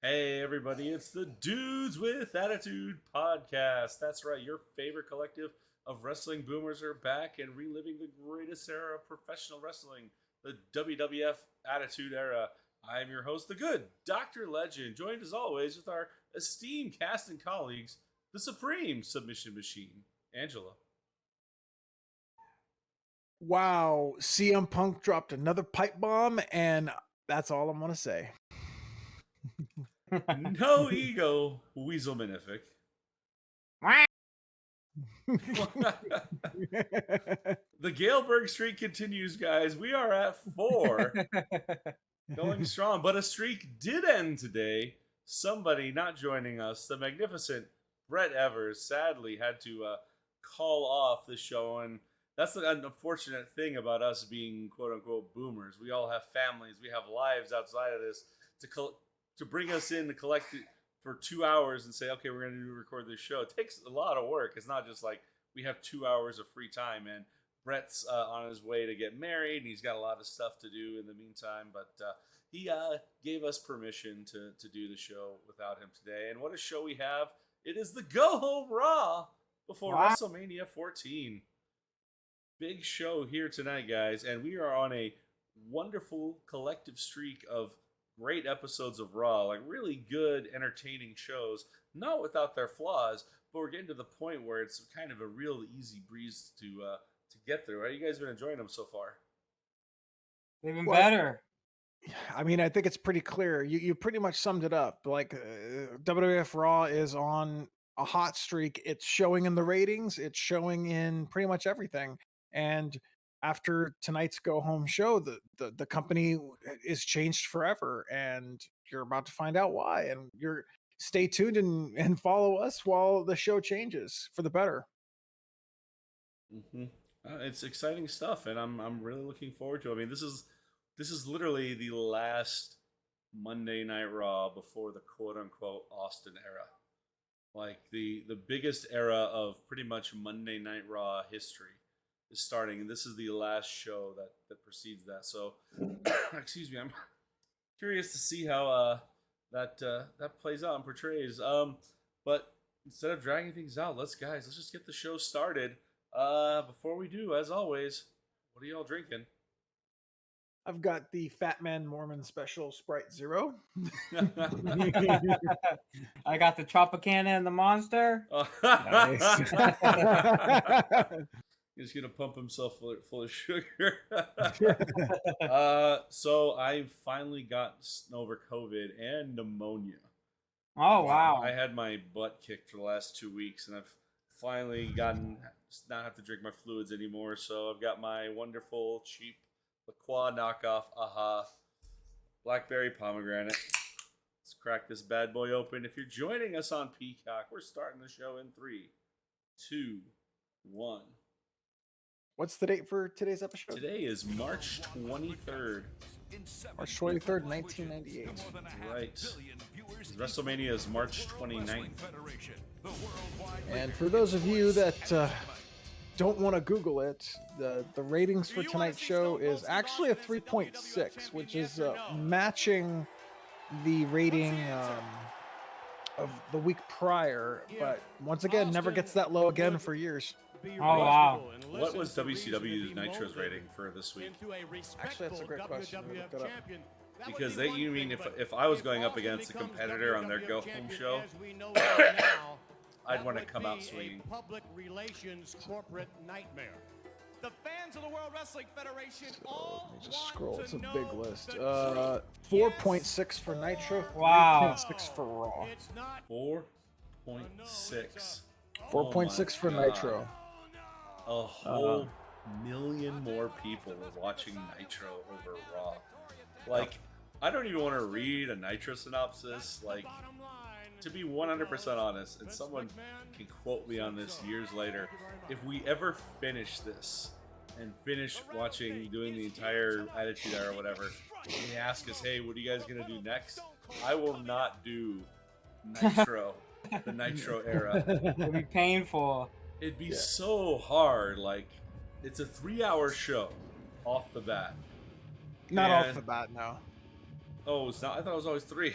Hey everybody, it's the Dudes with Attitude podcast. That's right, your favorite collective of wrestling boomers are back and reliving the greatest era of professional wrestling, the WWF Attitude Era. I'm your host, the good Dr. Legend, joined as always with our esteemed cast and colleagues, the Supreme Submission Machine, Angela. Wow, CM Punk dropped another pipe bomb, and that's all I'm going to say. No ego, Weasel Minific. The Galesburg streak continues, guys. We are at 4. Going strong, but a streak did end today. Somebody not joining us, the magnificent Brett Evers, sadly had to call off the show, and that's the unfortunate thing about us being quote unquote boomers. We all have families, we have lives outside of this. To bring us in to collect it for 2 hours and say, okay, we're going to record this show, it takes a lot of work. It's not just like we have 2 hours of free time, and Brett's on his way to get married, and he's got a lot of stuff to do in the meantime, but he gave us permission to do the show without him today. And what a show we have. It is the Go Home Raw before Wrestlemania 14. Big show here tonight, guys, and we are on a wonderful collective streak of great episodes of Raw, like really good, entertaining shows, not without their flaws, but we're getting to the point where it's kind of a real easy breeze to get through. Right? You guys been enjoying them so far? They've been better. I mean, I think it's pretty clear. You pretty much summed it up. Like WWF Raw is on a hot streak. It's showing in the ratings. It's showing in pretty much everything. And after tonight's go home show, the company is changed forever, and you're about to find out why. And you're stay tuned and follow us while the show changes for the better. Mm-hmm. It's exciting stuff, and I'm really looking forward to it. I mean, this is literally the last Monday Night Raw before the quote unquote Austin era, like the biggest era of pretty much Monday Night Raw history is starting, and this is the last show that precedes that. So, excuse me, I'm curious to see how that plays out and portrays. But instead of dragging things out, let's just get the show started. Before we do, as always, what are y'all drinking? I've got the Fat Man Mormon Special Sprite Zero. I got the Tropicana and the Monster. Nice. He's gonna pump himself full of sugar. So I finally got over COVID and pneumonia. Oh wow! I had my butt kicked for the last 2 weeks, and I've finally gotten not have to drink my fluids anymore. So I've got my wonderful cheap La Croix knockoff AHA blackberry pomegranate. Let's crack this bad boy open. If you're joining us on Peacock, we're starting the show in 3, 2, 1. What's the date for today's episode? Today is March 23rd. March 23rd, 1998. Right. WrestleMania is March 29th. And for those of you that don't want to Google it, the ratings for tonight's show is actually a 3.6, which is matching the rating of the week prior, but once again, never gets that low again for years. Oh wow! What was WCW's Nitro's rating for this week? Actually, that's a great question. Let me look that up. Because you mean if I was going up against a competitor on their go home show, I'd want to come out swinging. Public relations corporate nightmare. The fans of the World Wrestling Federation all Let me just want scroll. to It's a know big list. the 4.6 for Nitro. Wow. 3.6 for Raw. It's not 4.6. 4.6 for Nitro. A whole million more people were watching Nitro over Raw. Like, I don't even want to read a Nitro synopsis. Like, to be 100% honest, and someone can quote me on this years later, if we ever finish this and finish doing the entire Attitude Era or whatever, and they ask us, hey, what are you guys going to do next? I will not do Nitro, the Nitro Era. It'd be painful. It'd be so hard. Like, it's a 3-hour show off the bat. Not off the bat, no. Oh, it's not. I thought it was always 3.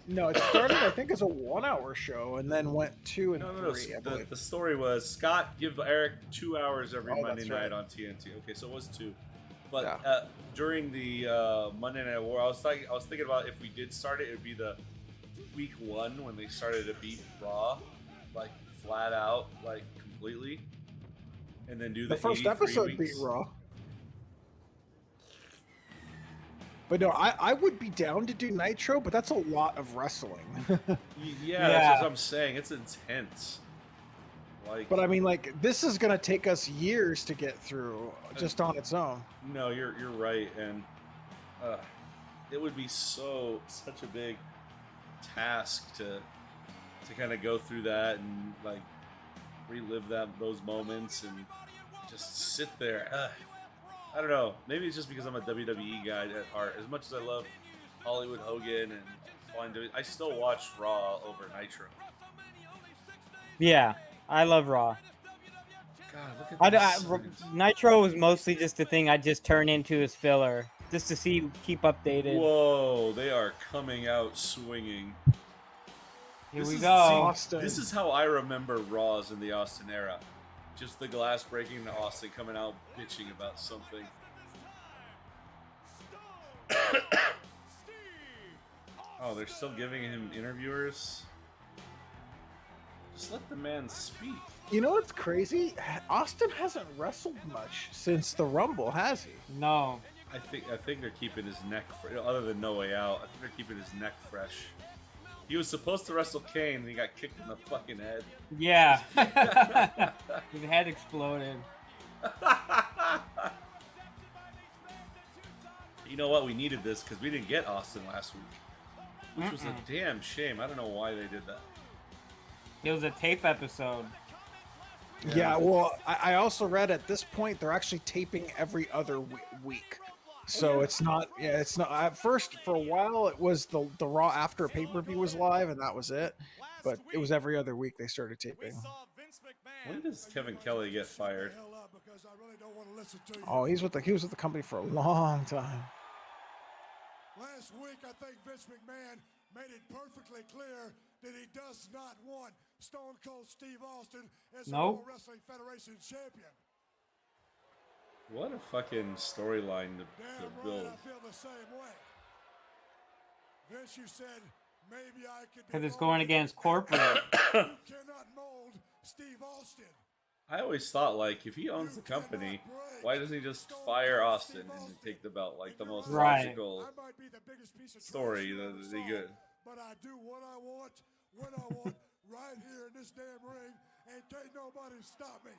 No, it started I think as a 1-hour show and then went 2 and No. 3. I The, believe. the story was Scott give Eric 2 hours every Oh, Monday that's night right. on TNT. Okay, so it was 2. But Yeah. during the Monday Night War, I was thinking about if we did start it, it would be the week 1 when they started to beat Raw, like flat out, like completely, and then do The first 83 episode weeks. beat Raw. But no, I would be down to do Nitro, but that's a lot of wrestling. Yeah, that's what I'm saying. It's intense. Like, But I mean, like, this is gonna take us years to get through just on its own. no, you're right, and it would be such a big task to kind of go through that and like relive those moments and just sit there. I don't know. Maybe it's just because I'm a WWE guy at heart. As much as I love Hollywood Hogan and flying WWE, I still watch Raw over Nitro. Yeah, I love Raw. God, look at this. Nitro was mostly just a thing I just turn into as filler, just to keep updated. Whoa, they are coming out swinging. Here we is- go. Austin. This is how I remember Raws in the Austin era. Just the glass breaking and Austin coming out bitching about something. Oh, they're still giving him interviewers? Just let the man speak. You know what's crazy? Austin hasn't wrestled much since the Rumble, has he? No. I think they're keeping his neck, other than No Way Out, I think they're keeping his neck fresh. He was supposed to wrestle Kane and he got kicked in the fucking head. Yeah. His head exploded. You know what? We needed this because we didn't get Austin last week. Which was a damn shame. I don't know why they did that. It was a tape episode. Yeah, well, I also read at this point they're actually taping every other week. So it's not, it's not. At first, for a while, it was the Raw after a pay-per-view was live, and that was it. But it was every other week they started taping. When does Kevin Kelly get fired? Oh, he was with the company for a long time. Last week, I think Vince McMahon made it perfectly clear that he does not want Stone Cold Steve Austin as the World Wrestling Federation champion. What a fucking storyline to build. I feel the same way. Vince, you said maybe I could. Because it's going against corporate. You cannot mold Steve Austin. I always thought, like, if he owns the company, why doesn't he just fire Austin and take the belt? Like, the most logical story that they good. But I do what I want, when I want, right here in this damn ring, and can't nobody stop me.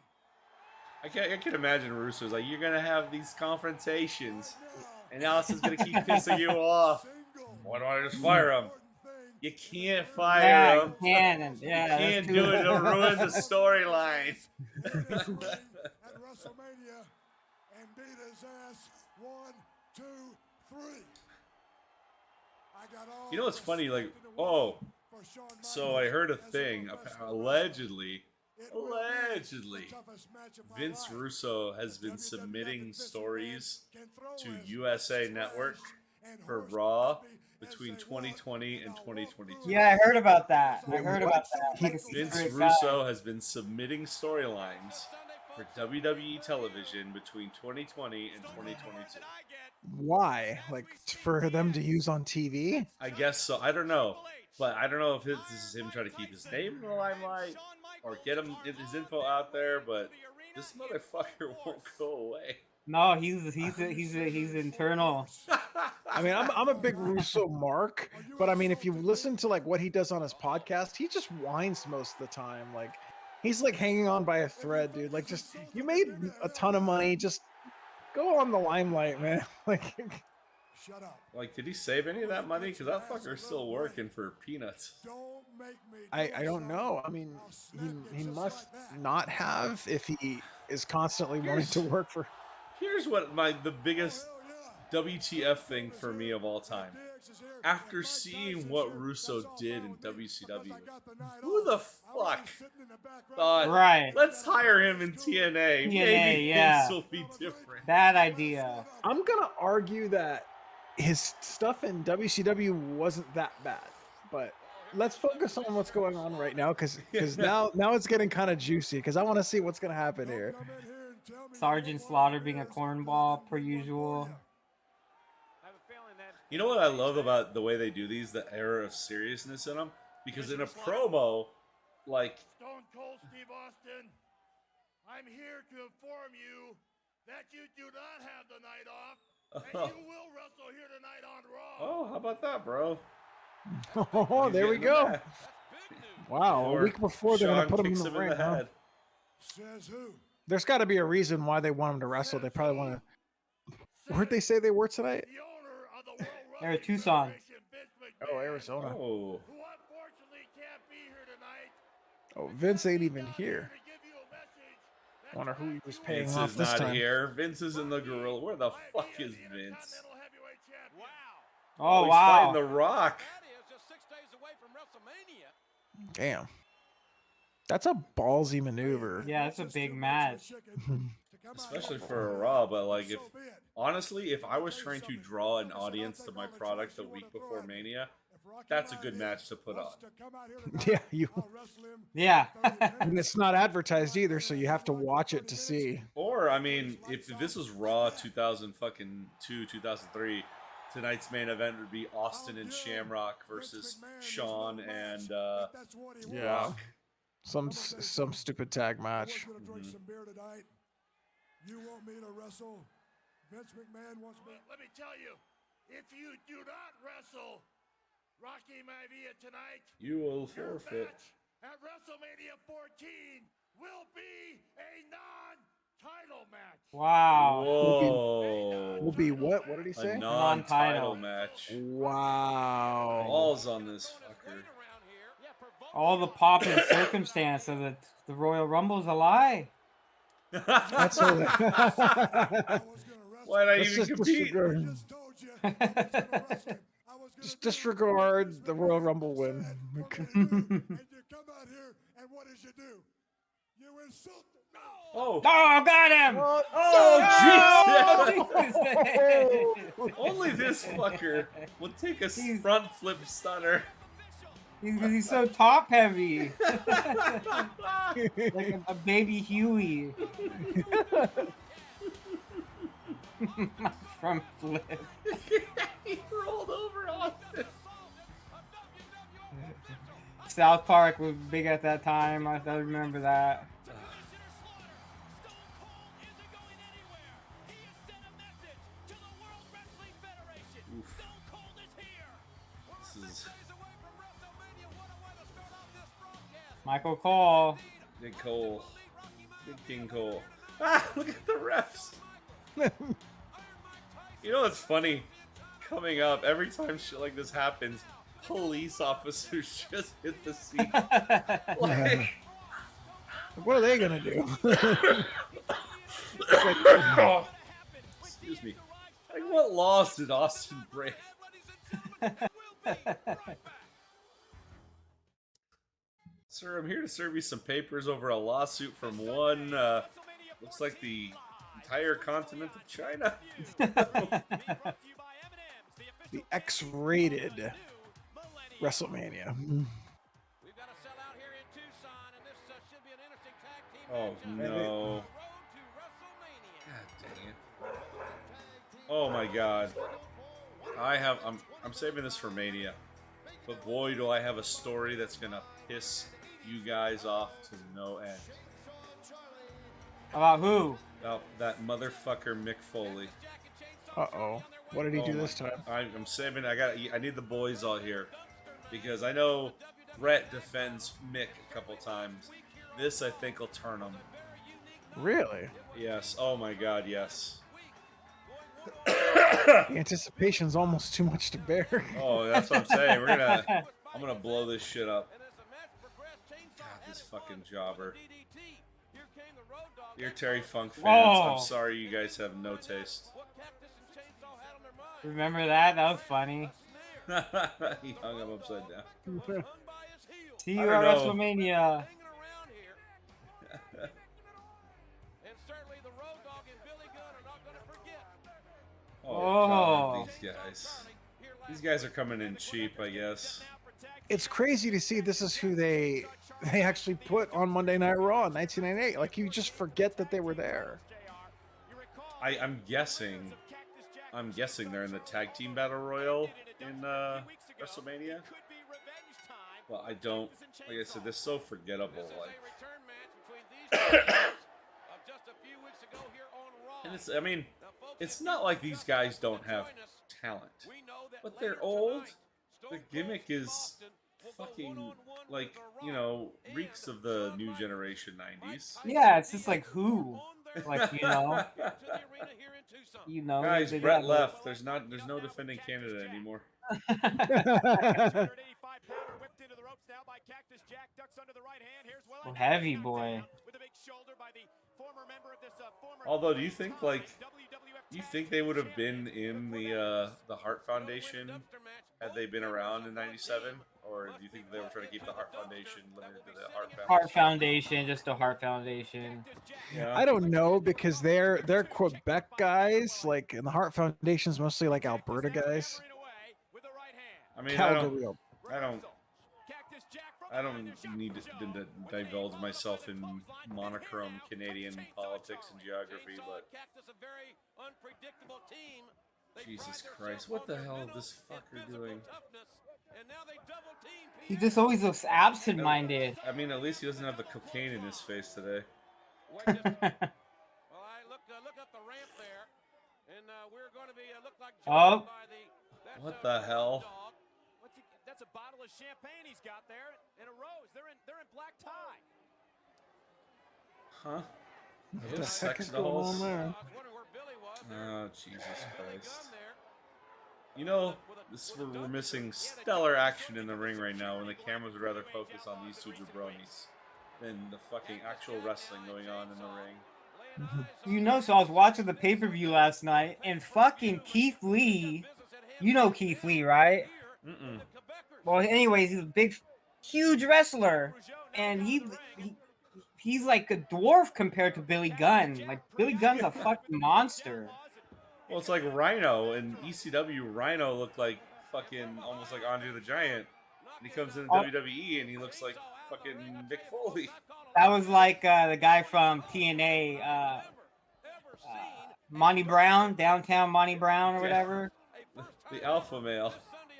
I can imagine Russo's like, you're gonna have these confrontations, and Austin's gonna keep pissing you off. Why don't I just fire him? You can't fire him. You can't. You can't do it. It'll ruin the storyline. At WrestleMania and beat his ass 1, 2, 3. I got all. You know what's funny? Like, so I heard a thing. Allegedly, Vince Russo has been submitting stories to USA Network for Raw between 2020 and 2022. Yeah, I heard about that. Vince Russo has been submitting storylines for WWE television between 2020 and 2022. Why? Like, for them to use on TV? I guess so. I don't know. But I don't know if this is him trying to keep his name in the limelight or get his info out there, but this motherfucker won't go away. No, he's internal. I mean, I'm a big Russo mark, but I mean, if you listen to like what he does on his podcast, he just whines most of the time. Like, he's like hanging on by a thread, dude. Like, just, you made a ton of money, just go on the limelight, man. Like, Shut up. Like, did he save any of that money? Because that fucker's still working for peanuts. I don't know. I mean, he must not have if he is constantly wanting to work for. Here's what the biggest WTF thing for me of all time. After seeing what Russo did in WCW, who the fuck thought, let's hire him in TNA. Maybe things will be different. Bad idea. I'm going to argue that his stuff in WCW wasn't that bad. But let's focus on what's going on right now, because Yeah. now it's getting kind of juicy. Because I want to see what's gonna happen Don't here. come in here and tell me Sergeant what Slaughter it being a is. cornball It's per not usual. You know what I love about the way they do these, the era of seriousness in them? Because in a promo, like, Stone Cold Steve Austin, I'm here to inform you that you do not have the night off, and you will wrestle here tonight on Raw. oh, how about that, bro? Oh, He's there we getting the go. match. Wow, a week before they're gonna Sean put him in kicks the him ring. Huh? head. Says who? There's got to be a reason why they want him to wrestle. They probably want to. Where'd they say they were tonight? The owner of the World They're Wrestling Tucson. Federation, Vince Oh, McMahon, Arizona. Oh. who unfortunately can't be here tonight. Oh, Vince ain't even Down here. to give you a message that Wonder who he was you paying Vince off is this not time. here. Vince is in the gorilla. Where the might fuck be is the Vince? Intercontinental Heavyweight Champion. Oh, he's wow. fighting The Rock. That is just 6 days away from WrestleMania. Damn. That's a ballsy maneuver. Yeah, that's a big match. Especially for a Raw, but like if honestly, if I was trying to draw an audience to my product the week before Mania, that's a good match to put on. Yeah, you. Yeah. And it's not advertised either, so you have to watch it to see. Or I mean, if this was Raw 2002, 2003, tonight's main event would be Austin and Shamrock versus Shawn and Yeah. Rock. Some stupid tag match. Drink some beer tonight. You want me to wrestle? Vince McMahon wants me. Let me tell you, if you do not wrestle Rocky Maivia tonight, You will your forfeit. match at WrestleMania 14 will be a non-title match. Wow. Whoa. Will be what? What did he A say? non-title Non-title. match. Wow. Balls on this fucker. All the pomp and circumstance of the Royal Rumble's a lie. That's so. I was gonna wrestle. Why'd I Let's even just compete? disregard, Just told you I was gonna wrestle him. I was gonna just do it. disregard the Royal Rumble Said, win. "What can you do?" And you come out here, and what did you do? You insulted. Oh. Oh, got him! Oh, Oh, Jesus! Only this fucker will take a front flip stunner. He's so top heavy. Like a baby Huey. Front flip. He rolled over Austin. South Park was big at that time. I remember that. This is Michael Cole. Big Cole. Big King Cole. Ah, look at the refs. You know what's funny? Coming up, every time shit like this happens, police officers just hit the scene. Like, What are they gonna do? excuse me. Like, what laws did Austin break? Sir, I'm here to serve you some papers over a lawsuit from one, looks like the entire continent of China. The X-rated WrestleMania. We've got a sellout here in Tucson, and this should be an interesting tag team Oh, matchup. no. The road to WrestleMania. God dang it. Oh my god. I'm saving this for Mania. But boy, do I have a story that's gonna piss you guys off to no end. About who? About that motherfucker Mick Foley. Uh-oh. What did he do my- this time? I'm saving. I need the boys all here because I know Brett defends Mick a couple times. This I think will turn him. Really? Yes. Oh my God. Yes. The anticipation's almost too much to bear. Oh, that's what I'm saying. I'm gonna blow this shit up. God, this fucking jobber. You're Terry Funk fans. Whoa. I'm sorry you guys have no taste. Remember that? That was funny. He hung him upside down. See you I at don't know. WrestleMania. Oh, God, these guys. These guys are coming in cheap, I guess. it's crazy to see this is who they actually put on Monday Night Raw in 1998. Like you just forget that they were there. I'm guessing they're in the tag team battle royal in WrestleMania. Well, I don't. Like I said, they're so forgettable. Like, and it's. I mean, it's not like these guys don't have talent, but they're old. The gimmick is fucking like, you know, reeks of the new generation 90s. Yeah, it's just like who, like Guys, they Brett got left. There's no defending Canada anymore. Well, heavy boy. Although, do you think they would have been in the Hart Foundation had they been around in '97, or do you think they were trying to keep the Hart Foundation limited to the Hart Foundation? Hart Foundation, just a Hart Foundation. Yeah. I don't know because they're Quebec guys, like, and the Hart Foundation's mostly like Alberta guys. I mean, Calgary. I don't need to divulge myself in monochrome Canadian politics and geography, but Jesus Christ, what the hell is this fucker doing? He just always looks absent-minded. I mean, at least he doesn't have the cocaine in his face today. Well, I look up the ramp there, and we're going to be look like Oh. by the. What the hell? That's a bottle of champagne he's got there and a rose. They're in black tie. Huh? What the heck Sex is going dolls? on there? Oh, Jesus Christ. You know, we're missing stellar action in the ring right now when the cameras would rather focus on these two jabronis than the fucking actual wrestling going on in the ring. You know, so I was watching the pay-per-view last night, and fucking Keith Lee, you know Keith Lee, right? Mm-mm. Well, anyways, he's a big, huge wrestler, and he's like a dwarf compared to Billy Gunn. Like, Billy Gunn's a fucking monster. Well, it's like Rhino in ECW. Rhino looked like fucking almost like Andre the Giant. And he comes in WWE and he looks like fucking Mick Foley. That was like the guy from TNA, Monty Brown, downtown Monty Brown or whatever. The alpha male.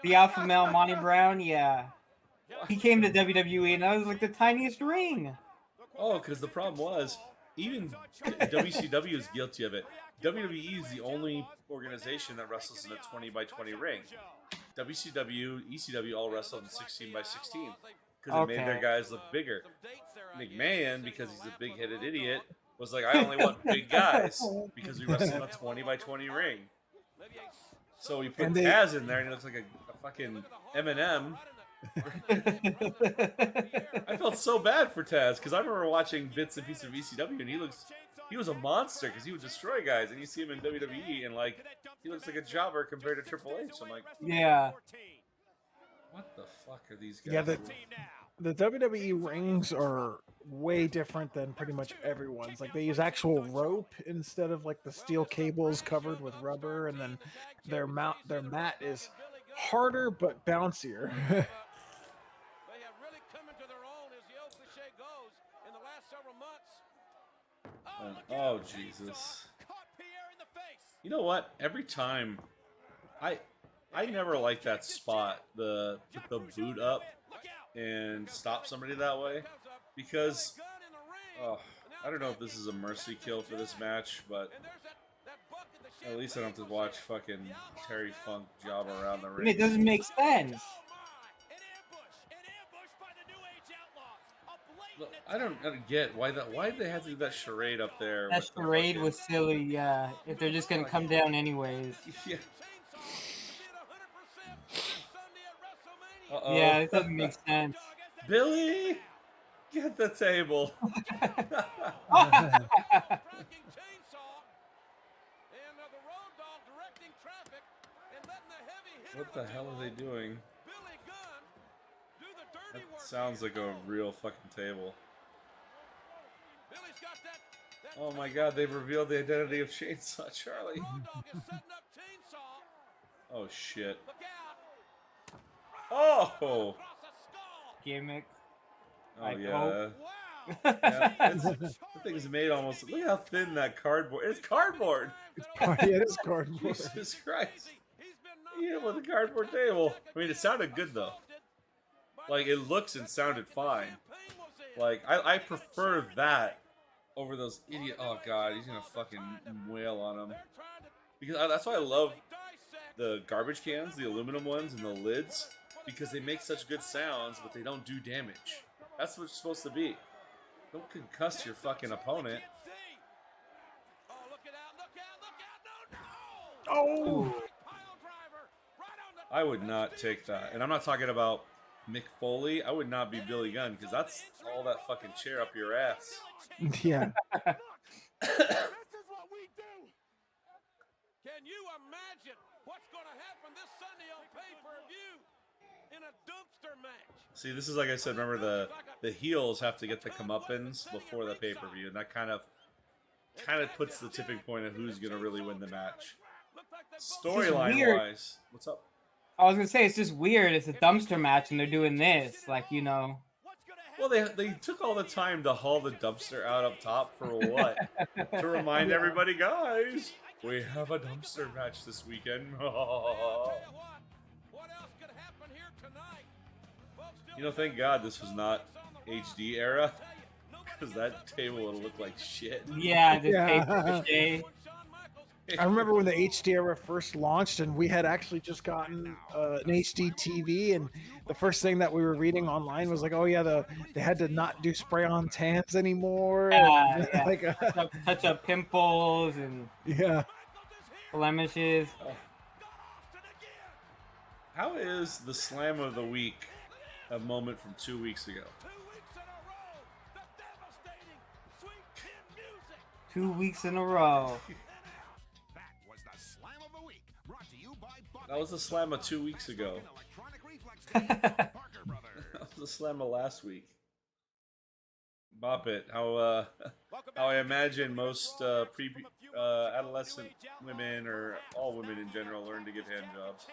The alpha male Monty Brown, yeah. He came to WWE and that was like the tiniest ring. Oh, because the problem was, even WCW is guilty of it. WWE is the only organization that wrestles in a 20 by 20 ring. WCW, ECW all wrestle in 16 by 16 because it made their guys look bigger. McMahon, because he's a big-headed idiot, was like, I only want big guys because we wrestle in a 20 by 20 ring. So we put Taz in there and he looks like a fucking Eminem. I felt so bad for Taz because I remember watching bits and pieces of ECW and he was a monster because he would destroy guys, and you see him in WWE and like he looks like a jobber compared to Triple H. I'm like, yeah, what the fuck are these guys? Yeah, doing? the WWE rings are way different than pretty much everyone's. Like, they use actual rope instead of like the steel cables covered with rubber, and then their mat is harder but bouncier. They have really come into their own, as the old cliche goes, in the last several months. Oh Jesus! You know what? Every time, I never like that spot, the boot up and stop somebody that way, because I don't know if this is a mercy kill for this match, but at least I don't have to watch fucking Terry Funk job around the ring. it doesn't make sense. Look, I don't get why they had to do that charade up there. That charade was silly, yeah. If they're just gonna come down anyways. Yeah. Yeah, it doesn't make sense. Billy, get the table. What the hell are they doing? That sounds like a real fucking table. Oh my god, they've revealed the identity of Chainsaw Charlie. Oh shit. Oh! gimmick. Oh Like, yeah. Wow. Yeah, the thing is made almost. Look how thin that cardboard. It's cardboard. Yeah, it is cardboard. Jesus Christ. Yeah, with a cardboard table. I mean, it sounded good though. Like it looks and sounded fine. Like I prefer that over those idiot. Oh god, he's gonna fucking wail on him. Because that's why I love the garbage cans, the aluminum ones, and the lids, because they make such good sounds, but they don't do damage. That's what it's supposed to be. Don't concuss your fucking opponent. Oh! I would not take that. And I'm not talking about Mick Foley. I would not be Billy Gunn, because that's all that fucking chair up your ass. Yeah. This is what we do. Can you imagine what's going to happen this Sunday on pay-per-view in a dumpster match? See, this is like I said, remember the heels have to get the comeuppance before the pay-per-view, and that kind of puts the tipping point of who's going to really win the match. Storyline-wise, what's up? I was gonna say it's just weird. It's a dumpster match and they're doing this, like, you know. Well, they took all the time to haul the dumpster out up top for what? To remind everybody, guys, we have a dumpster match this weekend. You know, thank God this was not HD era, because that table would look like shit. Yeah, this Yeah. paper-mache. I remember when the HD era first launched, and we had actually just gotten an HD TV, and the first thing that we were reading online was like, "Oh yeah, they had to not do spray-on tans anymore." Yeah, yeah. Like, touch up pimples and yeah. blemishes. How is the slam of the week a moment from 2 weeks ago? 2 weeks in a row. That was the slam of 2 weeks ago. That was the slam of last week. Bop it. How I imagine most adolescent women, or all women in general, learn to give hand jobs.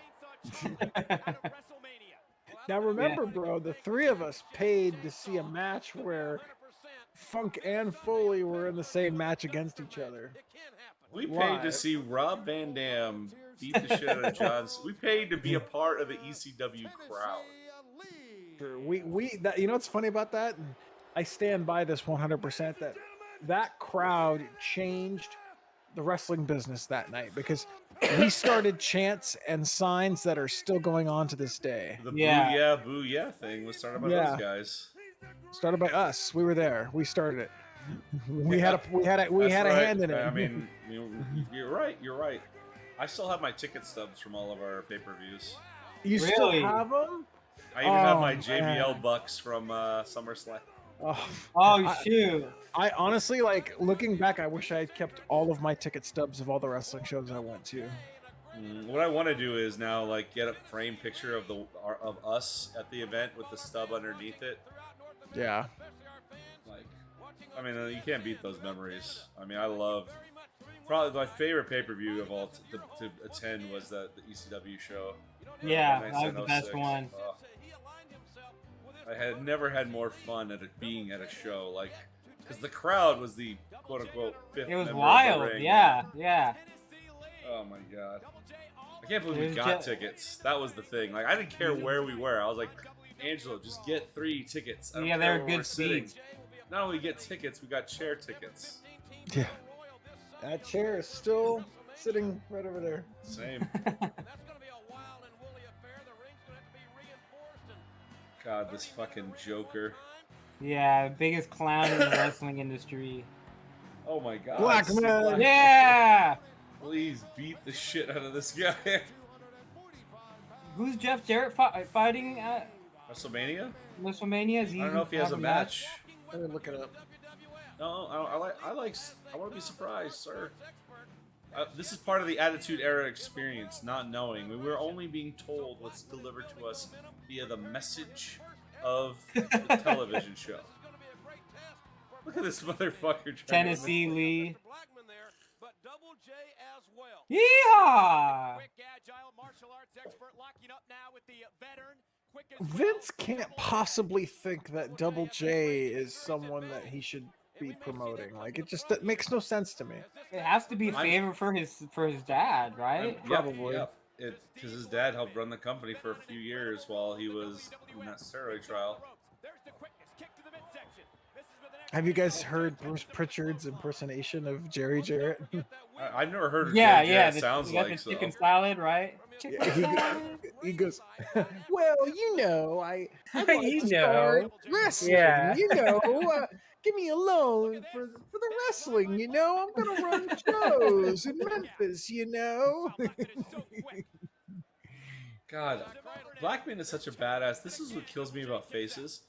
Now remember, bro, the three of us paid to see a match where Funk and Foley were in the same match against each other. We paid to see Rob Van Dam beat the shit out of John. We paid to be a part of the ECW crowd. Sure. That, you know what's funny about that? And I stand by this 100%, that crowd changed the wrestling business that night, because we started chants and signs that are still going on to this day. The Yeah. boo yeah thing was started by Yeah. those guys. Started by us. We were there. We started it. We had a That's hand in it. I mean, you're right. You're right. I still have my ticket stubs from all of our pay-per-views. You still Really? have them? I even have my Oh, JBL man. bucks from SummerSlam. Oh, Oh shoot. I honestly, like, looking back, I wish I had kept all of my ticket stubs of all the wrestling shows I went to. What I want to do is now, like, get a framed picture of us at the event with the stub underneath it. Yeah. Like, I mean, you can't beat those memories. I mean, I love. Probably my favorite pay-per-view of all to attend was the ECW show. Yeah, that was the 1906. best one. I had never had more fun at it being at a show, like, because the crowd was the quote-unquote fifth It was member wild. of the ring. Yeah, yeah. Oh my god. I can't believe It we was got just- tickets. That was the thing. Like, I didn't care where we were. I was like, Angelo, just get 3 tickets. I don't Yeah, care they were where we're good sitting. seats. Not only get tickets, we got chair tickets. Yeah. That chair is still sitting right over there. Same. God, this fucking Joker. Yeah, biggest clown in the wrestling industry. Oh my god. Blackman! Steve Blackman. Yeah. Please beat the shit out of this guy. Who's Jeff Jarrett fighting at WrestleMania? WrestleMania? Is he I don't know if he has have a match. Let me look it up. No, I want to be surprised, sir. This is part of the Attitude Era experience, not knowing. We were only being told what's delivered to us via the message of the television show. Look at this motherfucker trying Tennessee Lee. But Double J as well. Yeehaw! Quick, agile martial arts expert locking up now with the veteran Vince can't possibly think that Double J is someone that he should be promoting. Like, it makes no sense to me. It has to be a favor for his dad, right? Probably. Yep. Because his dad helped run the company for a few years while he was in that steroid trial. Have you guys heard Bruce Pritchard's impersonation of Jerry Jarrett? I've never heard of Yeah, Jerry yeah. Jarrett sounds got like the so. chicken salad, right? He goes, well, you know, I like You to know. start wrestling. Yeah. You know, give me a loan for the wrestling. You know, I'm gonna run shows in Memphis. You know. God, Blackman is such a badass. This is what kills me about faces.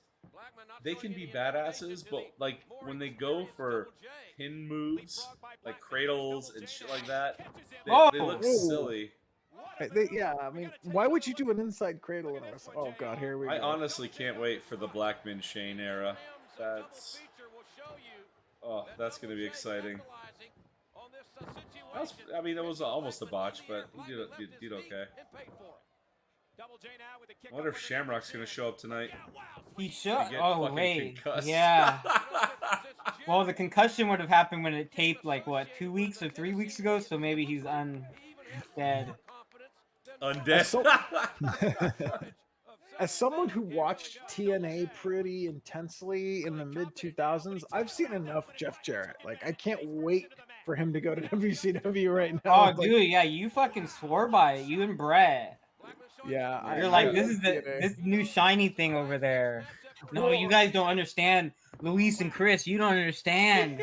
They can be badasses, but like when they go for pin moves, like cradles and shit like that, they look silly. Yeah, I mean, why would you do an inside cradle in a wrestling? Oh God, here we go. I honestly can't wait for the Blackman Shane era. That's gonna be exciting. I mean, it was almost a botch, but he did okay. I wonder if Shamrock's gonna show up tonight. He should. Get Oh fucking wait, concussed. yeah. Well, the concussion would have happened when it taped like what 2 weeks or 3 weeks ago. So maybe he's undead. Undead. As someone who watched TNA pretty intensely in the mid 2000s, I've seen enough Jeff Jarrett. Like, I can't wait for him to go to WCW right now. Oh, dude, yeah, you fucking swore by it. You and Brett. Yeah, You're like, this is this new shiny thing over there. No, you guys don't understand. Luis and Chris, you don't understand.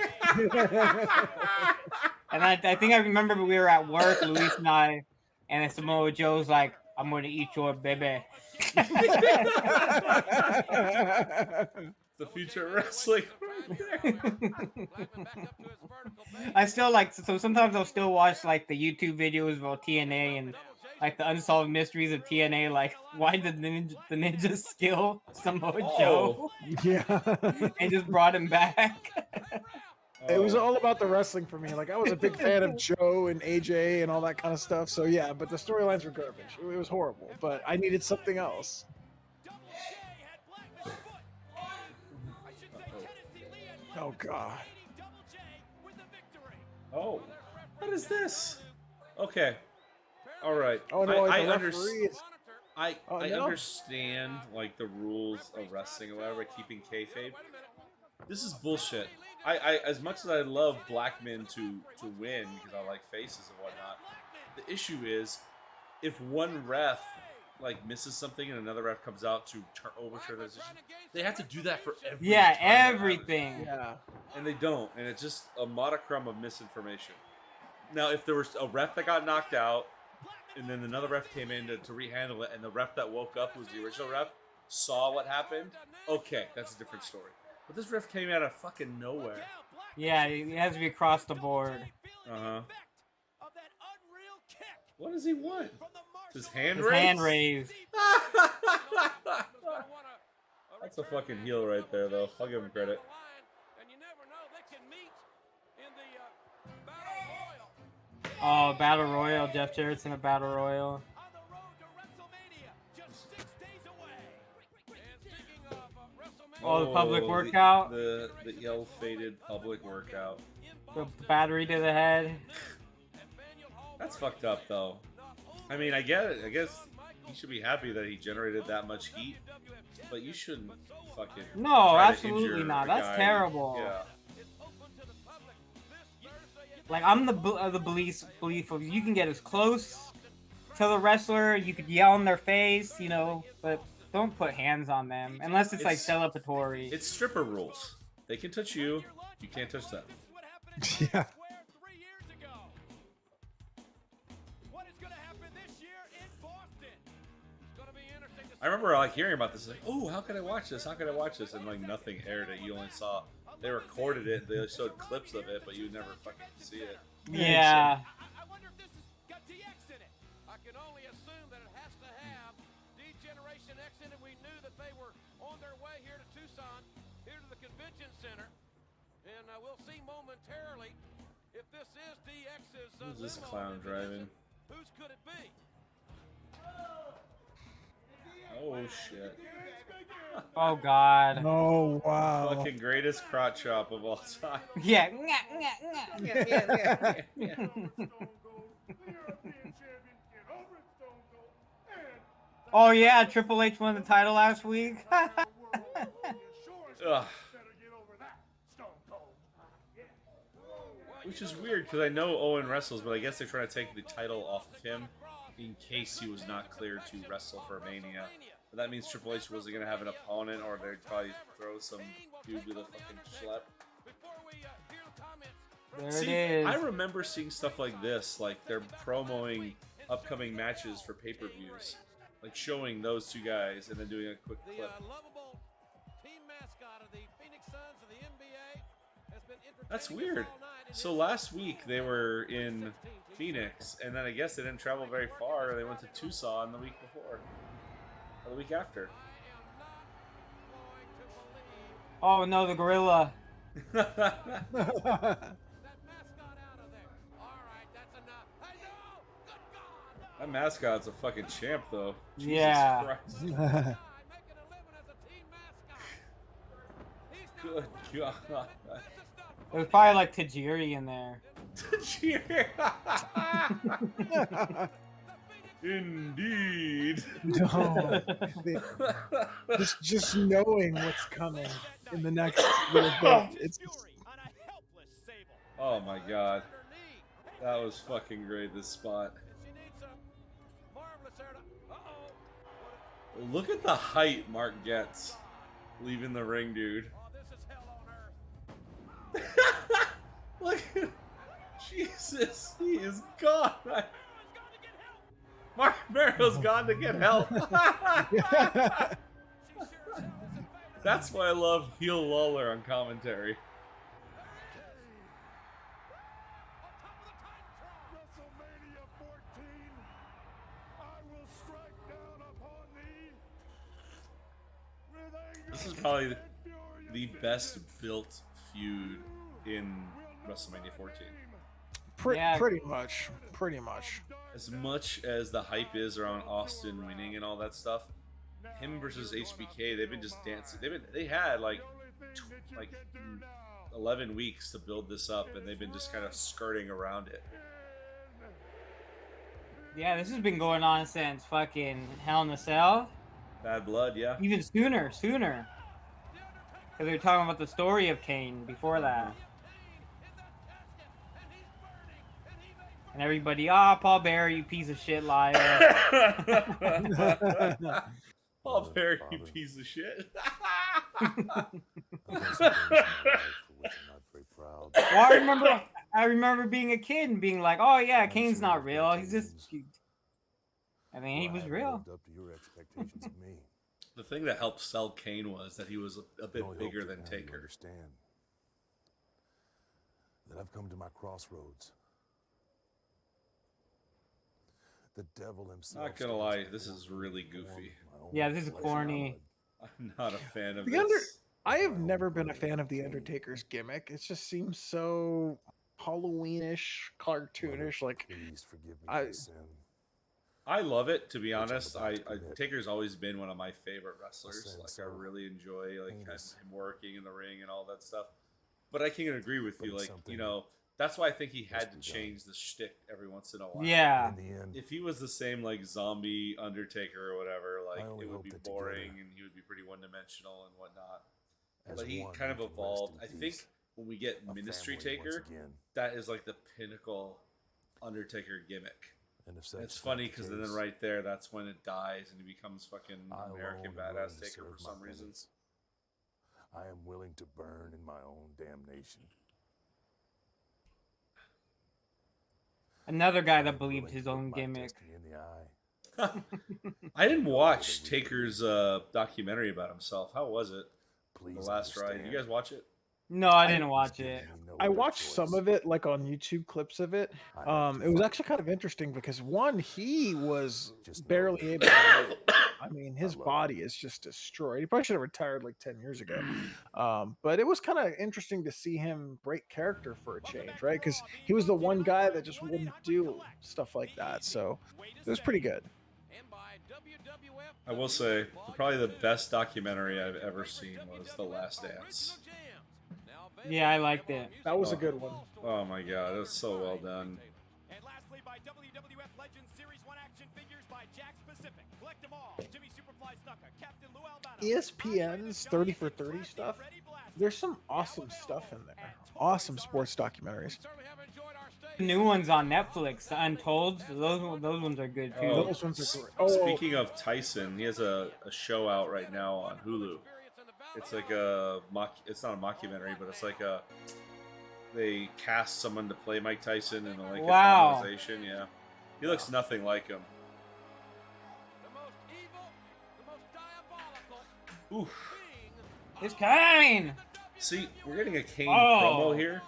And I think I remember we were at work, Luis and I, and Samoa Joe's like, I'm going to eat your baby. The future of wrestling. I still like, so sometimes I'll still watch like the YouTube videos about TNA and like the unsolved mysteries of TNA, like why did the ninja skill Samoa Joe? Yeah. And just brought him back. It was all about the wrestling for me. Like, I was a big fan of Joe and AJ and all that kind of stuff. So yeah, but the storylines were garbage. It was horrible, but I needed something else. Oh God. Oh, what is this? Okay. All right. Oh no, I the understand. referee is... I no? understand like the rules of wrestling or whatever, keeping kayfabe. This is bullshit. I as much as I love black men to win because I like faces and whatnot, the issue is if one ref like misses something and another ref comes out to overturn the decision, they have to do that for every Yeah, time that everything. happens. Yeah. And they don't, and it's just a modicum of misinformation. Now, if there was a ref that got knocked out, and then another ref came in to rehandle it, and the ref that woke up was the original ref, saw what happened, okay, that's a different story. But this ref came out of fucking nowhere. Yeah, it has to be across the board. Uh-huh. What does he want? His hand His raised? hand raised. That's a fucking heel right there, though. I'll give him credit. Oh, Battle Royal. Jeff Jarrett's in a Battle Royal. Oh, the public workout. The ill-fated public workout. The battery to the head. That's fucked up, though. I mean, I get it. I guess he should be happy that he generated that much heat, but you shouldn't fucking. No, try to absolutely injure not. a That's guy. terrible. Yeah. Like, I'm the belief of you can get as close to the wrestler, you could yell in their face, you know, but don't put hands on them unless it's like celebratory. It's stripper rules. They can touch you. You can't touch them. Yeah. I remember like hearing about this, like, oh, how can I watch this? How can I watch this? And like nothing aired it. You only saw they recorded it. They showed clips of it, but you never fucking see it. Yeah. I wonder if this has got DX in it. I can only assume that it has to have D-Generation X in it. We knew that they were on their way here to Tucson, here to the convention center. And we'll see momentarily if this is DX's Who's this limo clown in driving? position. Whose could it be? Oh shit! Oh God. Oh wow. Fucking greatest crotch chop of all time. Yeah. Oh yeah, Triple H won the title last week. Ugh. Which is weird because I know Owen wrestles, but I guess they're trying to take the title off of him in case he was not cleared to wrestle for Mania. But that means Triple H wasn't going to have an opponent, or they'd probably throw some dude with a fucking schlep. There See, it is. I remember seeing stuff like this, like they're promoting upcoming matches for pay-per-views, like showing those two guys and then doing a quick clip. That's weird. So last week they were in Phoenix, and then I guess they didn't travel very far. They went to Tucson the week before, or the week after. Oh no, the gorilla. That mascot's a fucking champ, though. Jesus Yeah. Christ. Good God. There's probably like Tajiri in there. Indeed. No. just knowing what's coming in the next little bit. It's just... Oh my God. That was fucking great, this spot. Look at the height Mark gets leaving the ring, dude. Look at... Jesus, he is gone. Mark Barrow's gone to get help. That's why I love heel Lawler on commentary. WrestleMania 14, I will strike down upon thee with a This is probably the best built feud in WrestleMania 14. Pretty much. As much as the hype is around Austin winning and all that stuff, him versus HBK, they've been just dancing. They had like 11 weeks to build this up, and they've been just kind of skirting around it. Yeah, this has been going on since fucking Hell in a Cell. Bad Blood, yeah. Even sooner. Because they were talking about the story of Kane before that. And everybody, Paul Bearer, you piece of shit liar. Paul Bearer, you piece of shit. Well, I remember being a kid and being like, oh yeah, Kane's not real. He's just... I mean, he was real. The thing that helped sell Kane was that he was a bit bigger than Taker. Understand that I've come to my crossroads. The devil himself. Not gonna lie, this is really goofy. Yeah, this is corny. I'm not a fan of The this. I have never been a fan of the Undertaker's gimmick. It just seems so Halloweenish, cartoonish. Like, Please forgive me for sin. I love it, to be honest. Taker's always been one of my favorite wrestlers. Like, I really enjoy him working in the ring and all that stuff. But I can agree with you. Like, you know, that's why I think he had to change the shtick every once in a while. Yeah. In the end, If he was the same, like, zombie Undertaker or whatever, like, it would be boring and he would be pretty one-dimensional and whatnot. But he kind of evolved. I think when we get Ministry Taker, that is like the pinnacle Undertaker gimmick. And it's funny because then right there, that's when it dies and he becomes fucking American Badass Taker for some reason. I am willing to burn in my own damnation. Another guy that believed his own gimmick. I didn't watch Taker's documentary about himself. How was it? The Last Ride. You guys watch it? No, I didn't watch it. I watched some of it, like on YouTube clips of it. It was actually kind of interesting because one, he was barely able to move. I mean, his body is just destroyed. He probably should have retired like 10 years ago. But it was kind of interesting to see him break character for a change, right? Because he was the one guy that just wouldn't do stuff like that. So it was pretty good. And by I will say, probably the best documentary I've ever seen was The Last Dance. Yeah, I liked it. That was a good one. Oh my god, it was so well done. And lastly, by WWF Legends Series 1 action figures by Jack Pacific. Collect them all. Jimmy Superfly Snuka, Captain Lou Albano. ESPN's 30 for 30 stuff. There's some awesome stuff in there. Awesome sports documentaries. New ones on Netflix, Untold. Those ones are good too. Oh, Those ones are great. Speaking of Tyson, he has a show out right now on Hulu. It's like it's not a mockumentary, but it's like they cast someone to play Mike Tyson in like a dramatization. Yeah, he looks nothing like him. Oof. It's Kane. See, we're getting a Kane Oh. promo here.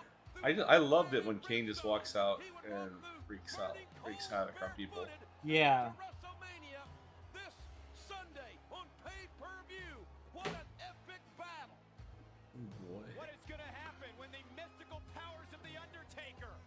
I loved it when Kane just walks out and wreaks havoc on people. Yeah. WrestleMania this Sunday on pay-per-view. What an epic battle! Boy. What is going to happen when the mystical powers of The Undertaker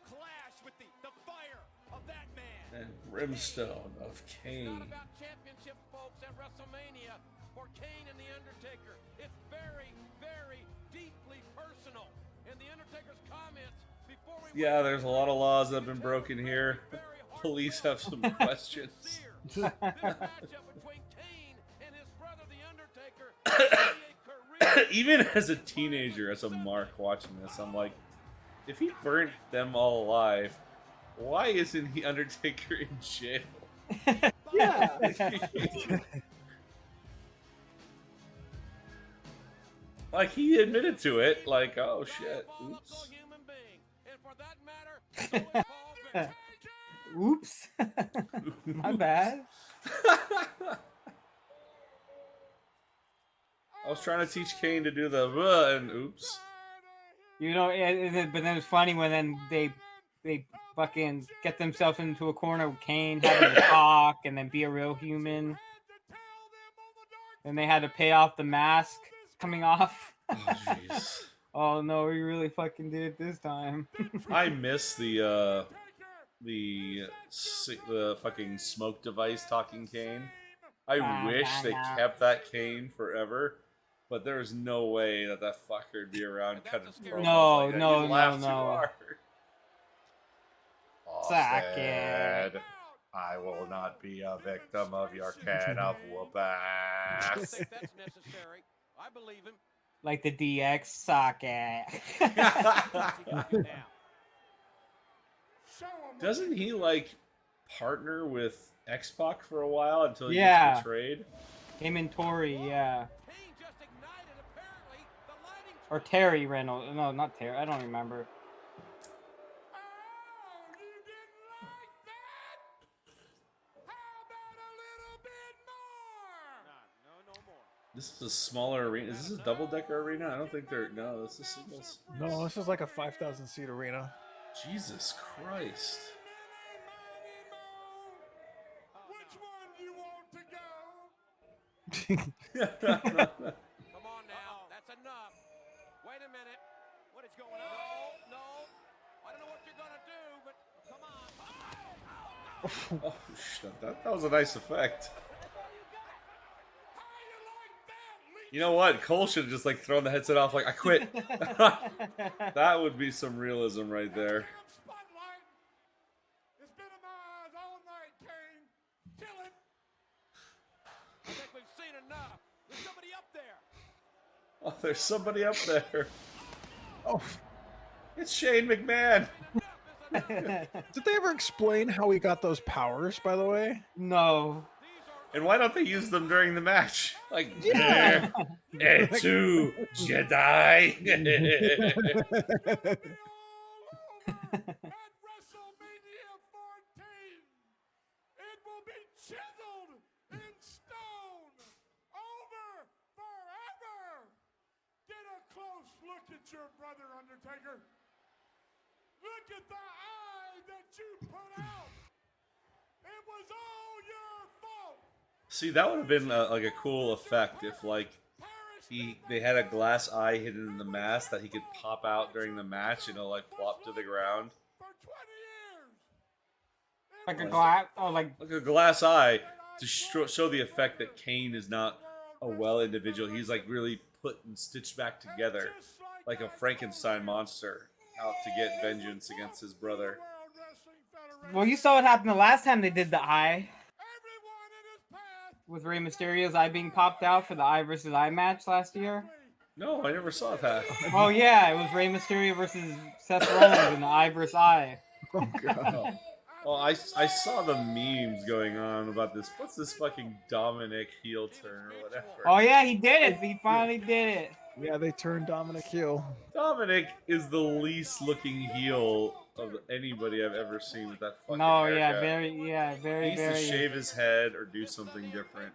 clash with the fire of that man? And brimstone of It's Kane. not about championship, folks, at WrestleMania for Kane and The Undertaker. It's very, very deeply personal. And The Undertaker's comments before we Yeah, there's a lot of laws that have been broken here. very hard Police have some questions. This matchup between Kane and his brother, The Undertaker, will be a career Even as a teenager, as a mark watching this, I'm like, if he burnt them all alive, why isn't he Undertaker in jail? Yeah. Like, he admitted to it, like, oh shit, volatile oops. human being. And for that matter, so is Paul Bearer. Oops. My bad. I was trying to teach Kane to do the and oops. You know, but then it's funny when then they fucking get themselves into a corner with Kane having to talk and then be a real human. Then they had to pay off the mask coming off. Oh jeez. Oh no, we really fucking did it this time. I miss the fucking smoke device talking Kane. I wish they kept that Kane forever, but there's no way that fucker would be around cutting promos No, like that. no, You'd laugh no, too no. hard. Suck Austin, I will not be a victim of your can of whoop I don't ass. think that's necessary. I believe him. Like the DX socket. Doesn't he like partner with X-Pac for a while until he Yeah. gets betrayed? Him and Tori, yeah. Kane just ignited, apparently, the lighting. Or Terry Reynolds. No, not Terry. I don't remember. This is a smaller arena. Is this a double-decker arena? I don't think they're... No, this is singles. No, this is like a 5,000 seat arena. Jesus Christ. Which one do you want to go? Come on now. That's enough. Wait a minute. What is going on? No. I don't know what you're going to do, but come on. Oh, shit. That was a nice effect. You know what? Cole should have just like thrown the headset off like, I quit. That would be some realism right there. Spotlight. It's been in my eyes all night, Kane. Kill it. I think we've seen enough. There's somebody up there. Oh, there's somebody up there. Oh, It's Shane McMahon. did they ever explain how he got those powers, by the way? No. And why don't they use them during the match? Like, Yeah. there, two Jedi. At WrestleMania 14, it will be chiseled in stone over forever. Get a close look at your brother, Undertaker. Look at the eye that you put out. It was all your fault. See, that would have been like a cool effect if, like, they had a glass eye hidden in the mask that he could pop out during the match and it'll, like, plop to the ground. For 20 years. Like a glass. Oh, like. Like a glass eye. to show the effect that Kane is not a well individual. He's like really put and stitched back together like a Frankenstein monster out to get vengeance against his brother. Well, you saw what happened the last time they did the eye. With Rey Mysterio's eye being popped out for the eye versus eye match last year. No, I never saw that. Oh yeah, it was Rey Mysterio versus Seth Rollins in the eye versus eye. Oh god. Well, I saw the memes going on about this. What's this fucking Dominic heel turn or whatever? Oh yeah, he did it. He finally did it. Yeah, they turned Dominic heel. Dominic is the least looking heel of anybody I've ever seen with that fucking No, haircut. very, He needs to shave his head or do something different.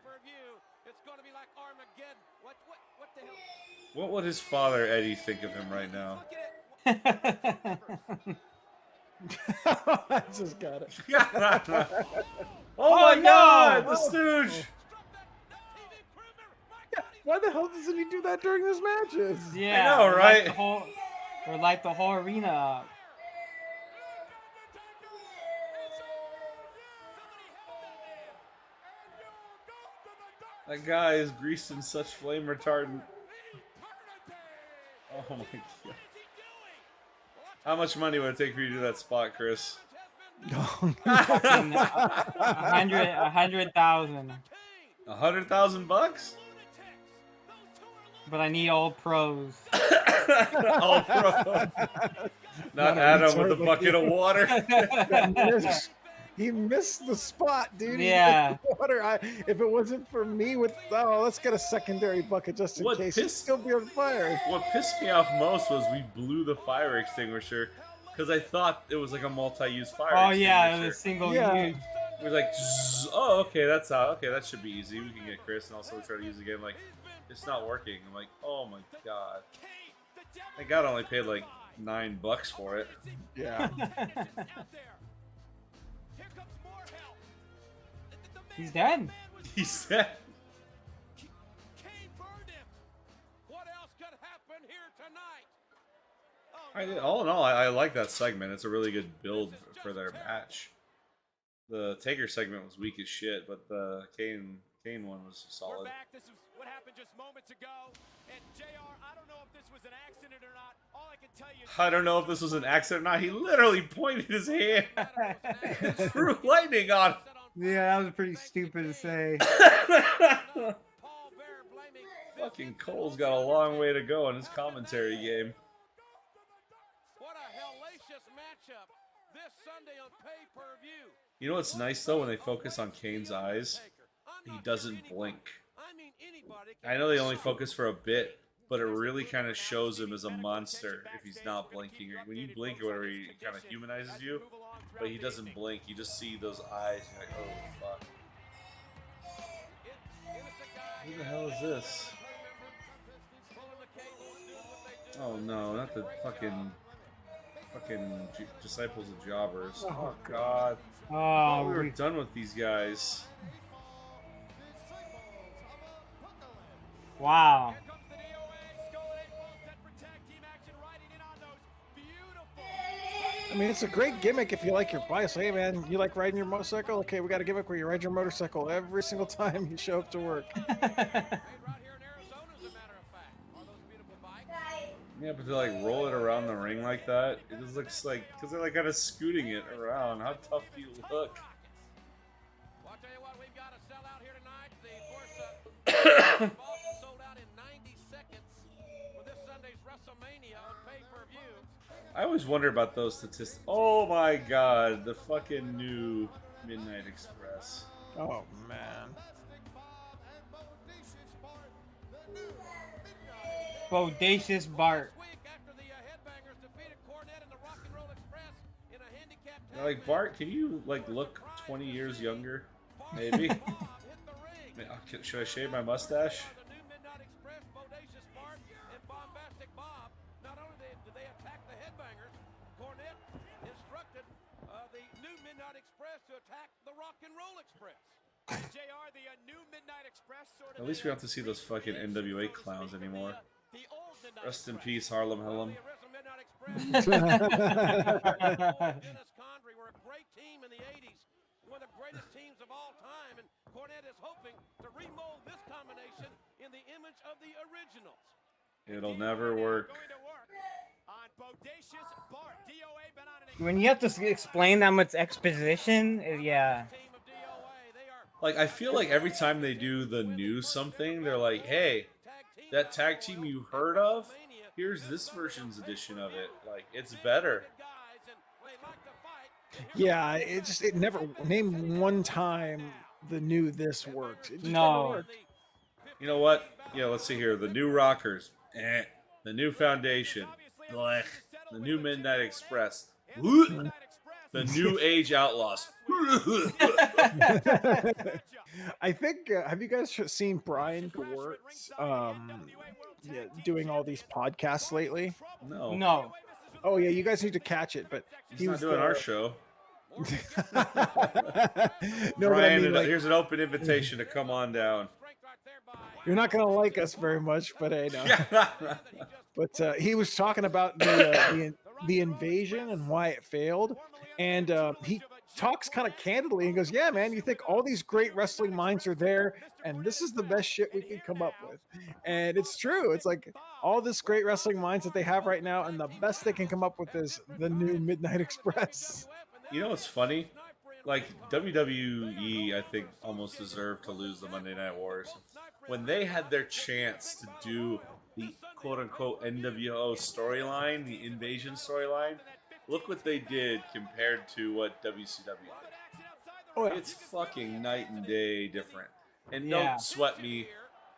What would his father Eddie think of him right now? I just got it. Oh my no! god, the Stooge! Why the hell doesn't he do that during his matches? Yeah, I know, right? Or light the whole arena up. That guy is greased in such flame retardant. Oh my god. How much money would it take for you to do that spot, Chris? 100,000. $100,000? But I need all pros. All pro. Not Adam with a bucket of water. He missed the spot, dude. Yeah. Water. If it wasn't for me with let's get a secondary bucket just in case. He'd still be on fire. What pissed me off most was we blew the fire extinguisher because I thought it was like a multi-use fire extinguisher. Yeah, it was single use. It was like, oh, okay, that's how. Okay, that should be easy. We can get Chris and also try to use it again. Like, it's not working. I'm like, oh my god. Thank God I only paid like $9 for it. Yeah. He's dead. He's dead. What else could happen here tonight? All in all, I like that segment. It's a really good build for their match. The Taker segment was weak as shit, but the Kane one was solid. We're back. This is what happened just moments ago. And JR, I don't know if this was an accident or not. All I can tell you is I don't know if this was an accident or not. He literally pointed his hand and threw lightning on him. Yeah, that was pretty stupid to say. Fucking Cole's got a long way to go in his commentary game. What a hellacious matchup this Sunday on pay-per-view. You know what's nice though when they focus on Kane's eyes? He doesn't blink. I know they only focus for a bit, but it really kind of shows him as a monster if he's not blinking. When you blink or whatever, he kind of humanizes you, but he doesn't blink. You just see those eyes. You're like, oh fuck. Who the hell is this? Oh no, not the fucking disciples of jobbers. Oh god. Oh, We were done with these guys. Wow. I mean, it's a great gimmick if you like your bike. So, hey, man, you like riding your motorcycle? Okay, we got a gimmick where you ride your motorcycle every single time you show up to work. Yeah, but to like roll it around the ring like that, it just looks like, because they're like kind of scooting it around. How tough do you look? Well, I'll tell you what, we've got a sellout here tonight. The Boston sold out in 90 seconds for this Sunday's Wrestlemania on pay-per-view. I always wonder about those statistics. Oh my god, the fucking new Midnight Express. Oh, man. Bodacious Bart. They're like, Bart, can you like look 20 years younger? Maybe. Should I shave my mustache? At least we don't have to see those fucking NWA clowns anymore. Rest in peace, Harlem Hellum. Dennis Condrey were a great team in the 80s. One of the greatest teams of all time. And Cornette is hoping to remold this combination in the image of the originals. It'll never work. Going to work on Bodacious Bart. DOA been on an When you have to explain that much exposition, yeah. Team of DOA, they are Like, I feel like every time they do the new something, they're like, hey, that tag team you heard of, here's this version's edition of it. Like, it's better. guys, and they like to fight. Yeah, it never name one time the new this worked. It just No. never worked. You know what? Yeah, let's see here. The new Rockers. The new Foundation. Blech. The new Midnight Express. Woo. The New Age Outlaws. I think have you guys seen Brian Gewirtz doing all these podcasts lately? No. No. Oh yeah, you guys need to catch it. But He's not doing our show. no, but I Brian, mean, like, here's an open invitation to come on down. you're not gonna like us very much, but hey, no. But he was talking about the invasion and why it failed, and he talks kind of candidly and goes, "Yeah, man, you think all these great wrestling minds are there, and this is the best shit we can come up with." And it's true. It's like all this great wrestling minds that they have right now, and the best they can come up with is the new Midnight Express. You know what's funny? Like, WWE, I think, almost deserved to lose the Monday Night Wars. When they had their chance to do the quote-unquote NWO storyline, the invasion storyline, look what they did compared to what WCW did. Oh, yeah. It's fucking night and day different. And Yeah. don't sweat me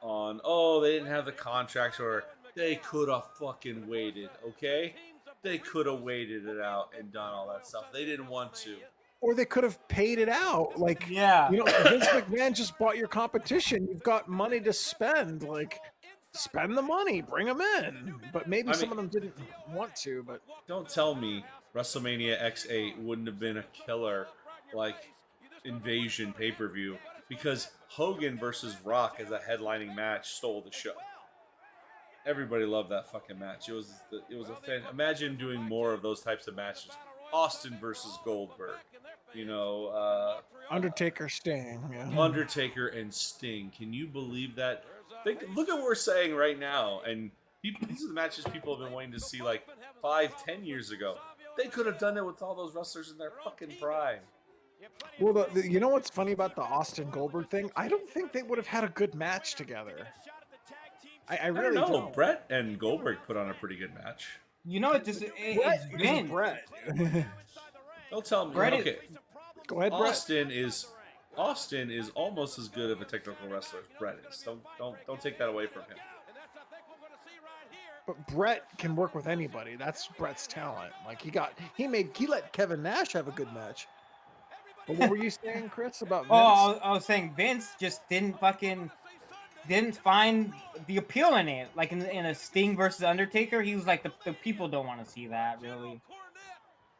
on, oh, they didn't have the contracts, or they could have fucking waited, okay? They could have waited it out and done all that stuff. They didn't want to. Or they could have paid it out. Like, Yeah. you know, Vince McMahon just bought your competition. You've got money to spend. Like, spend the money, bring them in. But maybe some of them didn't want to. But Don't tell me WrestleMania X8 wouldn't have been a killer, like, invasion pay-per-view, because Hogan versus Rock as a headlining match stole the show. Everybody loved that fucking match. It was a fan. Imagine doing more of those types of matches. Austin versus Goldberg. You know, Undertaker, Sting. Yeah. Undertaker and Sting. Can you believe that? Look at what we're saying right now. And these are the matches people have been waiting to see like 5-10 years ago. They could have done it with all those wrestlers in their fucking prime. Well, you know what's funny about the Austin Goldberg thing? I don't think they would have had a good match together. I really don't know. don't. Brett and Goldberg put on a pretty good match. You know, it's Brett, because been. of Brett. Don't tell me. Brett is- Okay, Go ahead, Brett. Austin is almost as good of a technical wrestler as Brett is. Don't take that away from him. But Brett can work with anybody. That's Brett's talent. Like he let Kevin Nash have a good match. But what were you saying, Chris, about Vince? Oh, I was saying Vince just didn't find the appeal in it. Like in a Sting versus Undertaker, he was like, the people don't want to see that, really.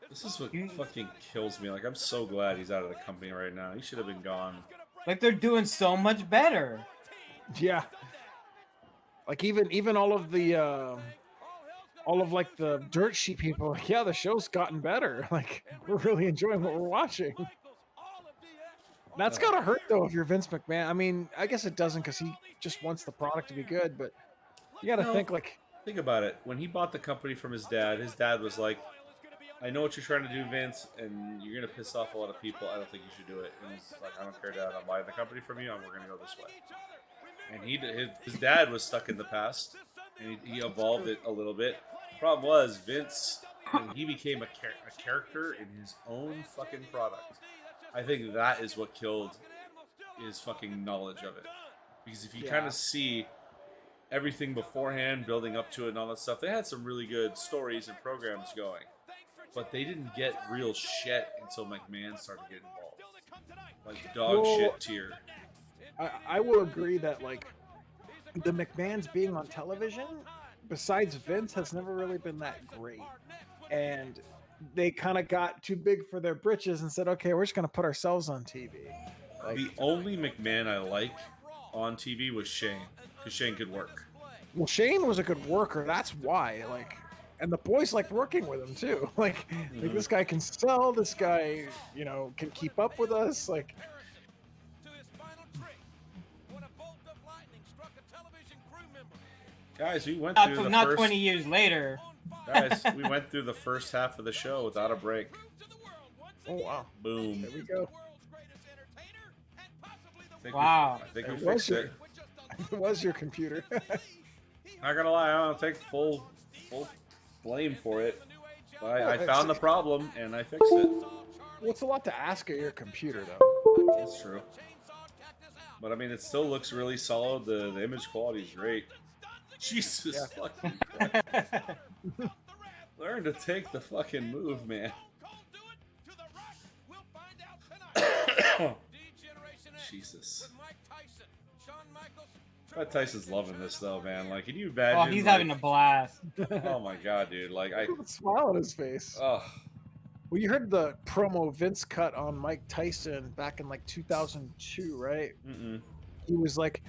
This is what fucking kills me. Like, I'm so glad he's out of the company right now. He should have been gone. Like, they're doing so much better. Yeah. Like even all of like the dirt sheet people, like, yeah, the show's gotten better. Like, we're really enjoying what we're watching. That's gotta hurt though if you're Vince McMahon. I mean, I guess it doesn't because he just wants the product to be good, but you gotta think about it. When he bought the company from his dad was like, I know what you're trying to do, Vince, and you're gonna piss off a lot of people. I don't think you should do it. And he's like, I don't care, Dad. I'm buying the company from you, and we're gonna go this way. And his dad was stuck in the past, and he evolved it a little bit. Problem was, Vince, when he became a character in his own fucking product, I think that is what killed his fucking knowledge of it. Because if you kind of see everything beforehand, building up to it and all that stuff, they had some really good stories and programs going. But they didn't get real shit until McMahon started getting involved. Like dog shit tier. I will agree that like the McMahons being on television, besides Vince, has never really been that great. And they kind of got too big for their britches and said, okay, we're just going to put ourselves on TV. Like, the only McMahon I like on TV was Shane, because Shane could work. Well, Shane was a good worker. That's why. Like, and the boys liked working with him too. Like this guy can sell. This guy, can keep up with us. Like, Guys, we went Not, through the not first. 20 years later. Guys, we went through the first half of the show without a break. Oh wow. Boom. There we go. Wow. I think we It was fixed your, it. it was your computer. Not gonna lie, I don't take full blame for it. But I Well, found the problem and I fixed it. Well, it's a lot to ask of your computer, though. That's true. But I mean, it still looks really solid. The image quality is great. Jesus fucking Christ. Learn to take the fucking move, man. Jesus. Mike Tyson's loving this though, man. Like, can you imagine? Oh, he's like, having a blast. Oh my god, dude! Like, Look at the smile on his face. oh, Well, you heard the promo Vince cut on Mike Tyson back in like 2002, right? He was like,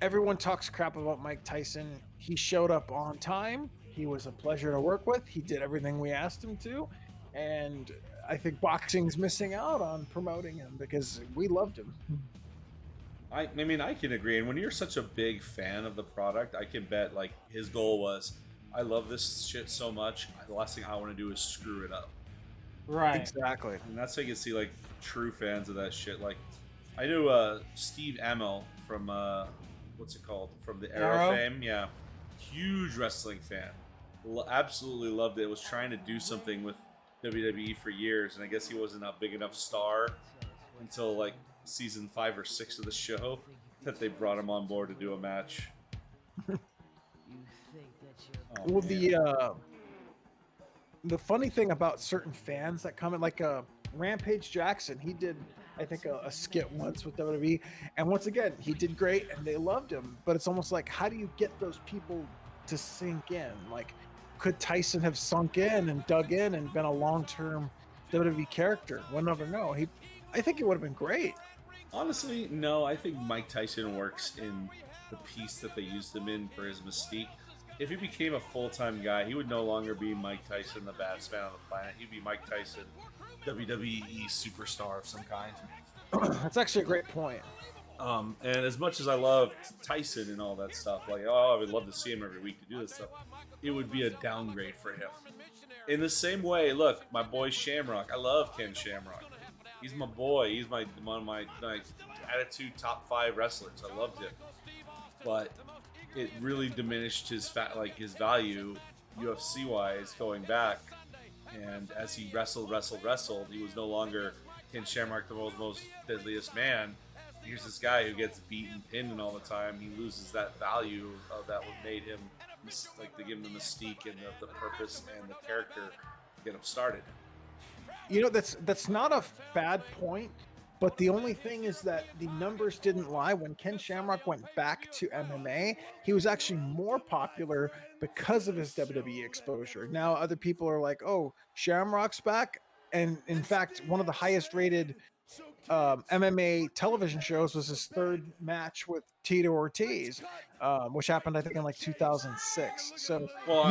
everyone talks crap about Mike Tyson. He showed up on time. He was a pleasure to work with. He did everything we asked him to. And I think boxing's missing out on promoting him because we loved him. I mean, I can agree. And when you're such a big fan of the product, I can bet like his goal was, I love this shit so much. The last thing I want to do is screw it up. Right. Exactly. And that's how you can see like true fans of that shit. Like, I knew Steve Amell from what's it called? From the Arrow fame. Yeah, huge wrestling fan. Absolutely loved it. Was trying to do something with WWE for years, and I guess he wasn't a big enough star until like season 5 or 6 of the show that they brought him on board to do a match. Well, the funny thing about certain fans that comment, like Rampage Jackson, he did, I think, a skit once with WWE, and once again, he did great, and they loved him. But it's almost like, how do you get those people to sink in? Like, could Tyson have sunk in and dug in and been a long-term WWE character? We'll never know. I think it would have been great. Honestly, no. I think Mike Tyson works in the piece that they used him in for his mystique. If he became a full-time guy, he would no longer be Mike Tyson, the baddest man on the planet. He'd be Mike Tyson, WWE superstar of some kind. That's actually a great point. And as much as I love Tyson and all that stuff, like, I would love to see him every week to do this stuff, it would be a downgrade for him. In the same way, look, my boy Shamrock. I love Ken Shamrock. He's my boy. He's one of my attitude top 5 wrestlers. I loved him. But it really diminished his value UFC wise going back. And as he wrestled, he was no longer Ken Shamrock, the world's most deadliest man. Here's this guy who gets beaten, pinned all the time. He loses that value of that what made him, like, to give him the mystique and the purpose and the character to get him started. You know, that's not a bad point, but the only thing is that the numbers didn't lie. When Ken Shamrock went back to MMA, he was actually more popular because of his WWE exposure. Now other people are like, oh, Shamrock's back. And in fact, one of the highest rated MMA television shows was his 3rd match with Tito Ortiz, which happened, I think, in like 2006. So, well,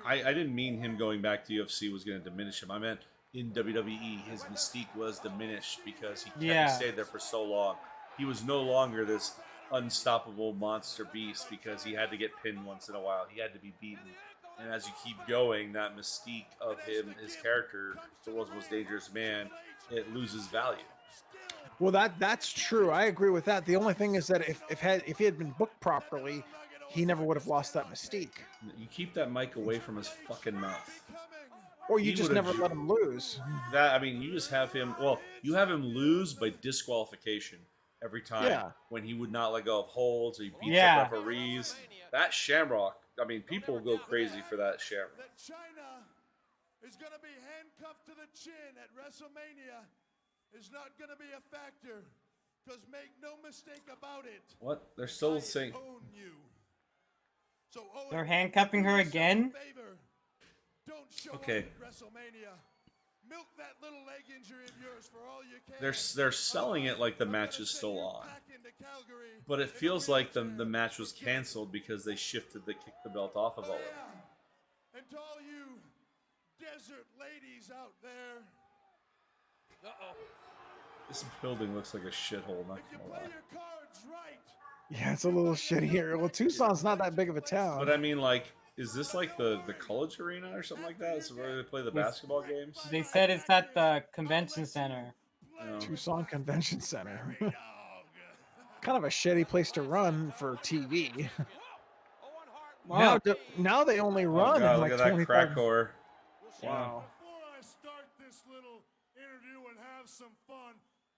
I didn't mean him going back to UFC was going to diminish him. I meant in WWE, his mystique was diminished because he stayed there for so long. He was no longer this unstoppable monster beast because he had to get pinned once in a while. He had to be beaten. And as you keep going, that mystique of him, his character, the world's most dangerous man, it loses value. Well, that's true. I agree with that. The only thing is that if he had been booked properly, he never would have lost that mystique. You keep that mic away from his fucking mouth. Or you just never let him lose. You just have him. Well, you have him lose by disqualification every time when he would not let go of holds or he beats up referees. That Shamrock. I mean, people will go crazy for that Shamrock. That China is going to be handcuffed to the chin at WrestleMania is not going to be a factor. Because make no mistake about it. What? They're still saying. So they're handcuffing her again? Don't show okay. Up at WrestleMania. Milk that little leg injury of yours for all you can. They're selling it like the match is still on. But it feels like the match was canceled because they shifted the kick the belt off of all of it. And to all you desert ladies out there. This building looks like a shithole, not If you gonna play lie. your cards right, Yeah, it's a little shittier. Well, Tucson's not that big of a town. But I mean, like, is this like the college arena or something like that? Is where they play the basketball games? They said it's at the convention center. No. Tucson Convention Center. Kind of a shitty place to run for TV. Wow. Now they only Oh run god, in look like at that 25. crack whore. Wow. Before I start this little interview and have some fun,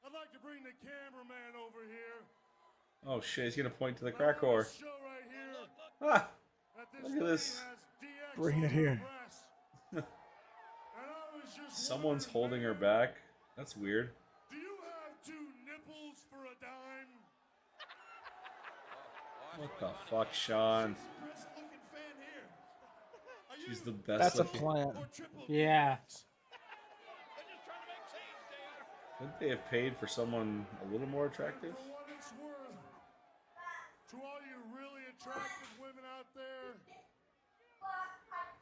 I'd like to bring the cameraman over here. Oh shit, he's gonna point to the crack whore. Show right here Ah, that look at lady this. has DX Bring it on her here. breast. And I was just Someone's wondering, holding her man, back. That's weird. Do you have 2 nipples for a dime? What the fuck, Sean? Best looking fan here. Are you She's the best That's a looking. plant. or triple Yeah. Couldn't they have paid for someone a little more attractive? For what it's worth, to all you really attractive women out there,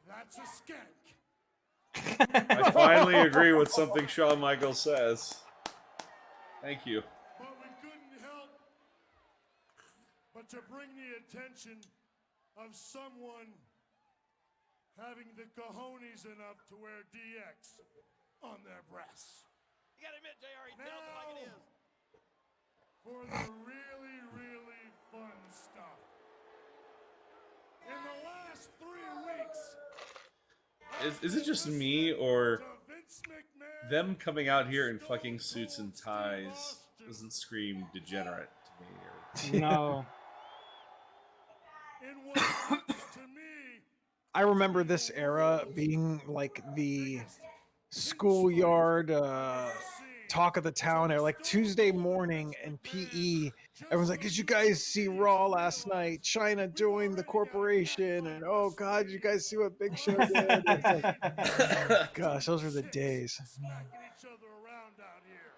that's a skank. I finally agree with something Shawn Michaels says. Thank you. But we couldn't help but to bring the attention of someone having the cojones enough to wear DX on their breasts. You gotta admit, JR, he tells it like it is. For the really, really fun stuff. In the last 3 weeks, Is it just me or to Vince McMahon, them coming out here in fucking suits and ties doesn't scream degenerate to me? Or... No. in what to me I remember this era being like the schoolyard talk of the town, or like Tuesday morning in PE. Everyone's like, "Did you guys see Raw last night? China joined the corporation, and oh god, you guys see what Big Show did?" It's like, gosh, those were the days. smacking each other around out here.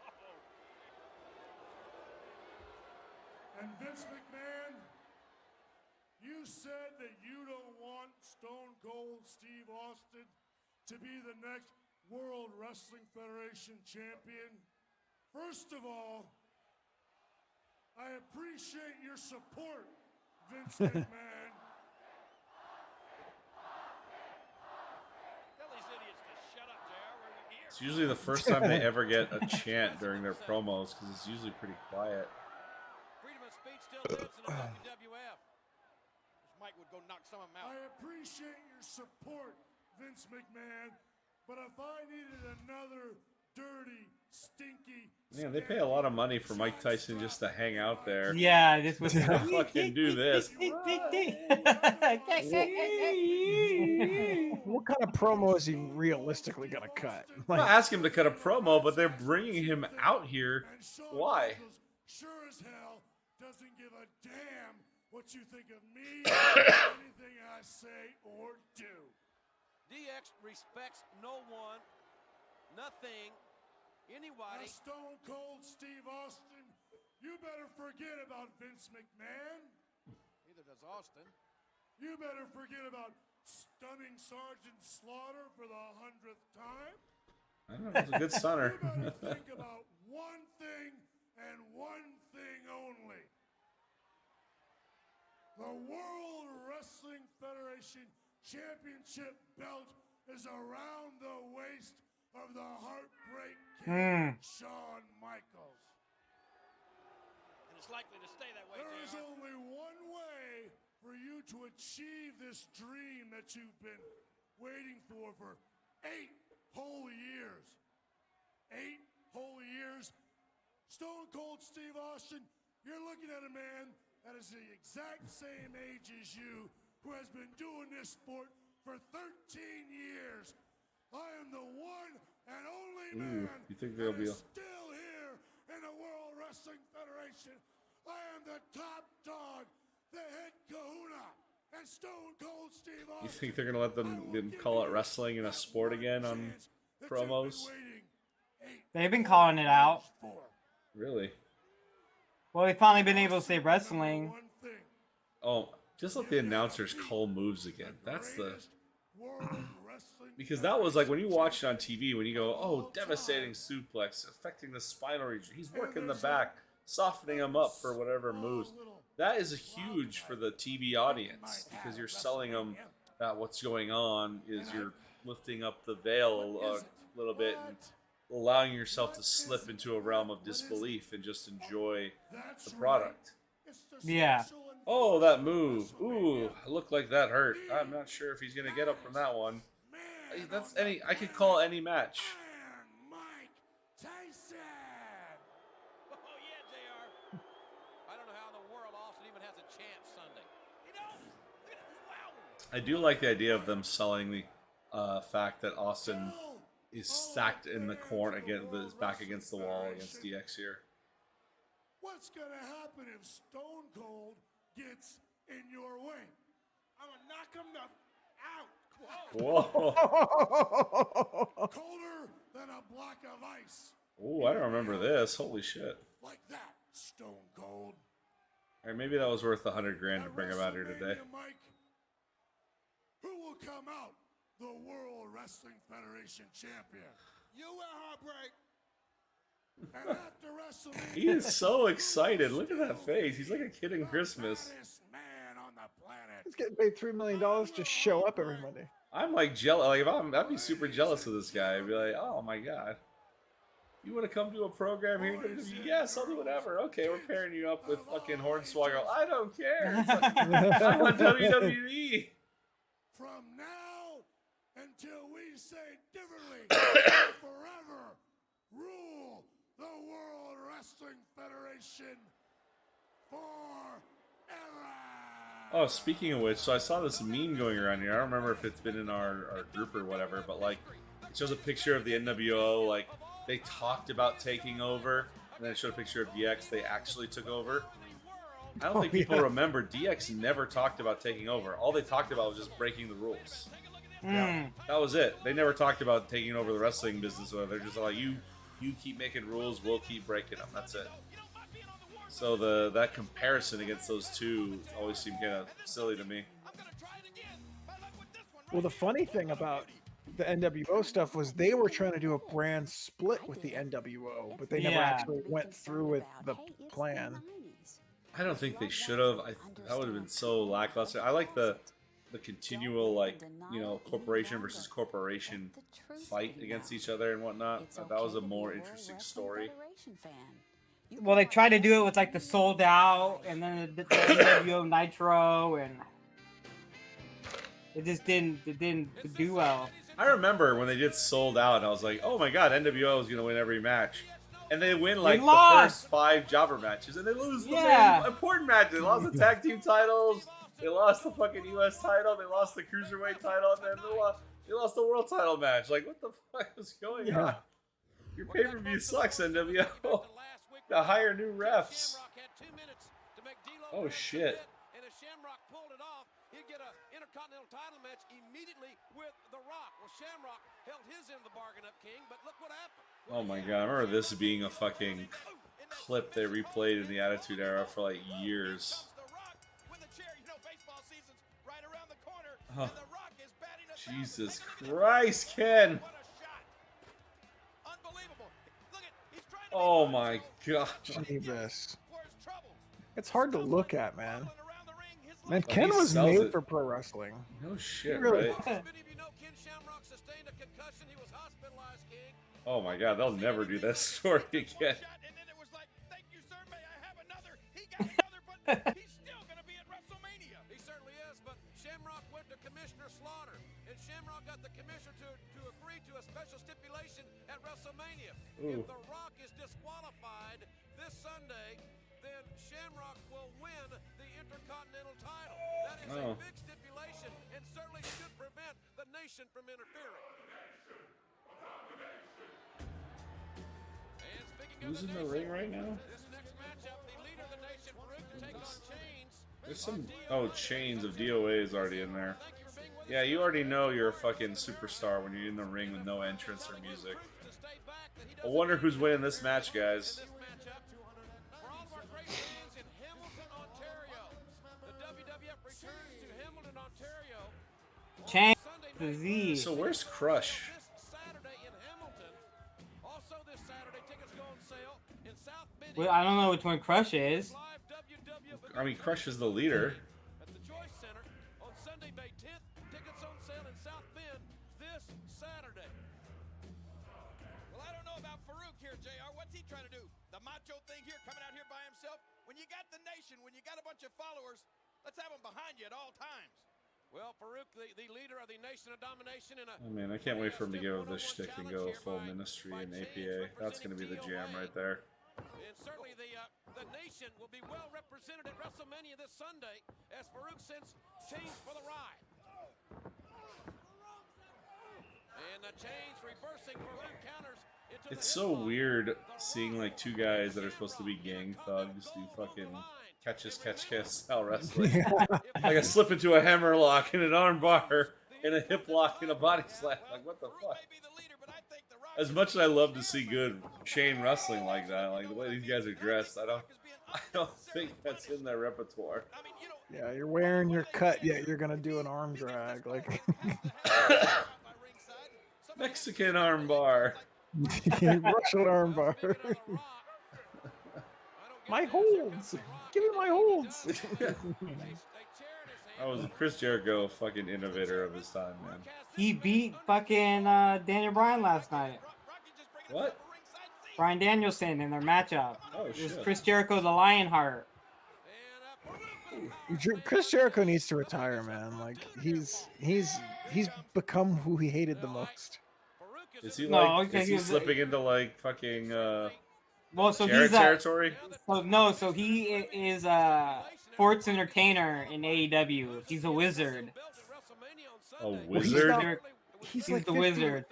And Vince McMahon, you said that you don't want Stone Cold Steve Austin to be the next World Wrestling Federation champion. First of all, I appreciate your support, Vince McMahon. Tell these idiots to shut up, JR. We're here. It's usually the first time they ever get a chant during their promos because it's usually pretty quiet. Freedom of speech still lives in the WWF. This Mike would go knock some of them out. I appreciate your support, Vince McMahon, but if I needed another dirty, stinky... Man, they pay a lot of money for Mike Tyson just to hang out there. Yeah, this was. Fucking do this. What kind of promo is he realistically gonna cut? I'm Like, not asking him to cut a promo, but they're bringing him out here. And Shawn Why? Michaels sure as hell doesn't give a damn what you think of me or anything I say or do. DX respects no one, nothing, Now, anybody. Stone Cold Steve Austin, you better forget about Vince McMahon. Neither does Austin. You better forget about stunning Sergeant Slaughter for the 100th time. I don't know, it's a good stunner. You better think about one thing and one thing only. The World Wrestling Federation Championship belt is around the waist of the Heartbreak King, Shawn Michaels. And it's likely to stay that way, There is JR. only one way for you to achieve this dream that you've been waiting for 8 whole years. 8 whole years. Stone Cold Steve Austin, you're looking at a man that is the exact same age as you, who has been doing this sport for 13 years. I am the one and only man you think they'll that be- is still here in the World Wrestling Federation. I am the top dog, the head kahuna, and Stone Cold Steve Austin. You think they're gonna let them call it wrestling in a sport again on promos? They've been calling it out. Really? Well, they've finally been able to say wrestling. Oh, just let the announcers call moves again. That's the... Because that was like when you watch it on TV, when you go, oh, devastating suplex, affecting the spinal region. He's working the back, softening him up for whatever moves. that is huge for the TV audience because you're selling them that what's going on is you're lifting up the veil a little bit and allowing yourself to slip into a realm of disbelief and just enjoy the product. Yeah. Oh, that move. Ooh, looked like that hurt. I'm not sure if he's going to get up from that one. That's any. I could call any match. Mike Tyson. Oh, yeah, JR. I don't know how in the world Austin even has a chance Sunday. You know, look at that. Wow. I do like the idea of them selling the fact that Austin is stacked in the corner against his back against the wall against DX here. What's gonna happen if Stone Cold gets in your way? I'm gonna knock him out. Whoa. Colder than a block of ice. Oh, I don't remember this. Holy shit. Like that, Stone Cold. All right, maybe that was worth $100 grand to bring him out here today. WrestleMania, Mike, who will come out the World Wrestling Federation champion? You will, Heartbreak. And after WrestleMania, He is so excited. Look at that face. He's like a kid in Christmas. baddest man on the planet. He's getting paid $3 million to show up every Monday. I'm like jealous. Like I'd be super jealous of this guy. I'd be like, oh my god, you want to come to a program here? WWE? Yes, I'll do whatever. Okay, we're pairing you up with fucking Hornswoggle. I don't care. It's like, I'm on WWE. From now until we say differently, forever rule the World Wrestling Federation forever. Oh, speaking of which, so I saw this meme going around here. I don't remember if it's been in our group or whatever, but like it shows a picture of the NWO. Like they talked about taking over, and then it showed a picture of DX. They actually took over. I don't think people remember DX never talked about taking over. All they talked about was just breaking the rules. Yeah, that was it. They never talked about taking over the wrestling business. Or they're just like, you keep making rules, we'll keep breaking them. That's it. So that comparison against those two always seemed kind of silly to me. Well, the funny thing about the NWO stuff was they were trying to do a brand split with the NWO, but they never Yeah. actually went through with the plan. I don't think they should have. That would have been so lackluster. I like the continual, like, you know, corporation versus corporation fight against each other and whatnot. That was a more interesting story. Well, they tried to do it with like the Sold Out and then the NWO Nitro, and it just didn't do well. I remember when they did Sold Out, and I was like, oh my god, NWO is going to win every match. And they win like the lost. first 5 jobber matches, and they lose the Yeah. main important matches. They lost the tag team titles, they lost the fucking US title, they lost the cruiserweight title, and then they lost the world title match. Like, what the fuck is going on? Your pay-per-view sucks, NWO. To hire new refs. Oh shit. And if Shamrock pulled it off, he'd get an Intercontinental title match immediately with The Rock. Well, Shamrock held his end of the bargain up, King, but look what happened. Oh my god, I remember this being a fucking clip they replayed in the Attitude Era for like years. The Rock with a chair. You know, baseball season's right around the corner. Huh. And The Rock is batting a Jesus thousand. Christ, Ken! What a shot. Unbelievable. Look at, he's trying to Oh my god. Jesus. for his troubles. It's hard to look at, man. Around the ring, his Man, But Ken he was sells made it. for pro wrestling. No shit, really right? Many of you know Ken Shamrock sustained a concussion. He was hospitalized, King. Oh my god, they'll never do that story again. shot, and then it was like, thank you, sir. May I have another? He got another, but he's still going to be at WrestleMania. He certainly is, but Shamrock went to Commissioner Slaughter, and Shamrock got the commissioner to agree to a special stipulation at WrestleMania. Ooh. If The Rock is disqualified this Sunday, then Shamrock will win the Intercontinental title. That is Oh. a big stipulation, and certainly should prevent the nation from interfering. And speaking Who's of in the the nation, ring right now? this next matchup, the leader of the nation, Farouk, will take on Chains. There's some chains of DOAs already in there. Thank you for being with us. Yeah, you already know you're a fucking superstar when you're in the ring with no entrance or music. To stay back, that he I doesn't wonder who's winning this match, guys. this matchup. For all of our great fans in Hamilton, Ontario, the WWF returns to Hamilton, Ontario. on Change Sunday the night. Z. So where's Crush? This Saturday in Hamilton. Also this Saturday, tickets go on sale in South Bend. Well, I don't know which one Crush is. Live WWF I mean, crushes the leader. At the Joyce Center on Sunday, May 10th. Tickets on sale in South Bend this Saturday. Well, I don't know about Farouk here, JR. What's he trying to do? The macho thing here, coming out here by himself? When you got the nation, when you got a bunch of followers, let's have them behind you at all times. Well, Farouk, the leader of the Nation of Domination in a... Oh man, I can't wait for him to give up this shtick and go full ministry and APA. That's going to be the jam right there. And certainly the nation will be well represented at WrestleMania this Sunday as Farouk sends Chains for the ride. And the Chains reversing Farouk counters into the It's so headlock. weird seeing like two guys that are supposed to be gang thugs do fucking catch style wrestling. Like a slip into a hammer lock and an arm bar and a hip lock and a body slam. Like what the fuck? As much as I love to see good chain wrestling like that, like the way these guys are dressed, I don't think that's in their repertoire. Yeah, you're wearing your cut, yet you're gonna do an arm drag. Like Mexican arm bar. Russian arm bar. My holds. Give me my holds. That was Chris Jericho, a fucking innovator of his time, man. He beat fucking Daniel Bryan last night. What? Bryan Danielson in their matchup. Oh It was shit. Chris Jericho, the Lionheart. Chris Jericho needs to retire, man. Like he's become who he hated the most. Is he No, like? okay, Is he slipping into like fucking Well, so Jarrett he's territory? so he is a sports entertainer in AEW. He's a wizard. A Well, wizard? He's like the 50 wizard.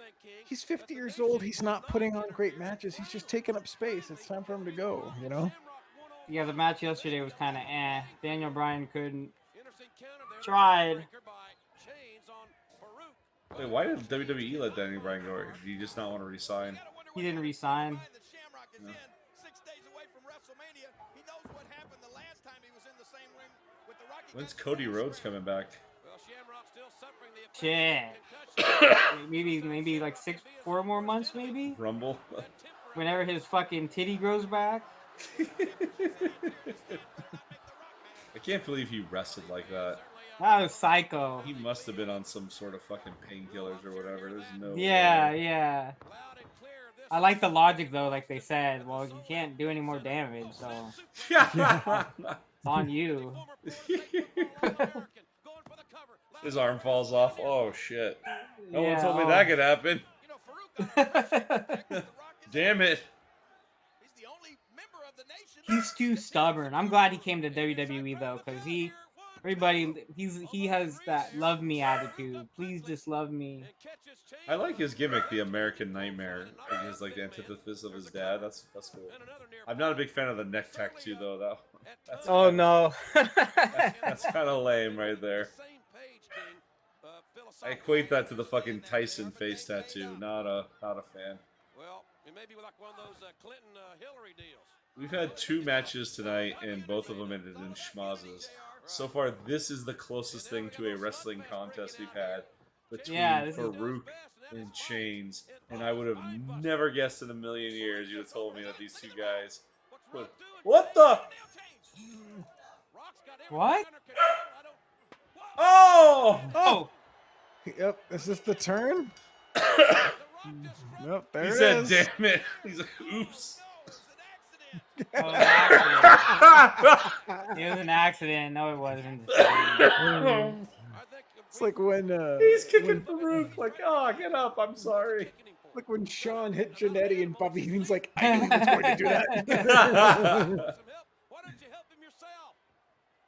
He's 50 years old. He's not putting on great matches. He's just taking up space. It's time for him to go, you know? Yeah, the match yesterday was kind of eh. Daniel Bryan couldn't. Tried. Wait, why did WWE let Danny Bryan go? Or did he just not want to resign? He didn't resign. No. When's Cody Rhodes coming back? Shit. maybe like 4 more months, maybe. Rumble? Whenever his fucking titty grows back. I can't believe he wrestled like that. That was psycho. He must have been on some sort of fucking painkillers or whatever. There's no Yeah, way. yeah. I like the logic though, like they said. Well, you can't do any more damage, so it's on you. His arm falls off. Oh shit. No one Yeah, told me oh. that could happen. Damn it. He's too stubborn. I'm glad he came to WWE though, because he has that love me attitude. Please just love me. I like his gimmick, the American Nightmare. Like he's like the antithesis of his dad. That's cool. I'm not a big fan of the neck tattoo though. That's Oh no. that's kind of lame right there. I equate that to the fucking Tyson face tattoo. Not a fan. Well, it may be like one of those Clinton Hillary deals. We've had 2 matches tonight, and both of them ended in schmazzes. So far, this is the closest thing to a wrestling contest we've had between Farouk and Chains. And I would have never guessed in a million years you would have told me that these two guys would... What the? What? Oh! Oh! Yep. Is this the turn? Yep. There He it said, is. damn it. He's like, oops. Oh, it was an accident. No, it wasn't. It's like when He's kicking Farouk. Like, oh, get up. I'm sorry. like when Sean hit Janetti and Bobby Heenan's like, I knew he was going to do that. Why don't you help him yourself?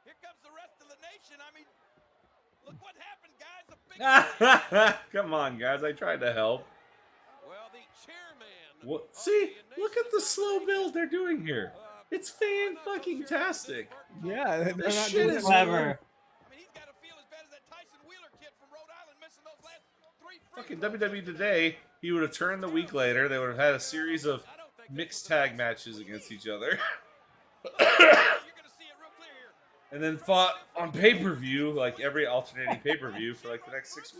Here comes the rest of the nation. I mean, look what happened, guys. A big Come on, guys. I tried to help. Well, the chairman. What? See? Look at the slow build they're doing here. It's fan-fucking-tastic. Yeah, they're This not shit doing is it Clever. I mean, he's got to feel as bad as that Tyson Wheeler kid from Rhode Island missing those last 3 free Fucking WWE today, he would have turned the week later. They would have had a series of mixed tag matches against each other. You're going to see it real clear here. And then fought on pay-per-view, like every alternating pay-per-view for like the next 6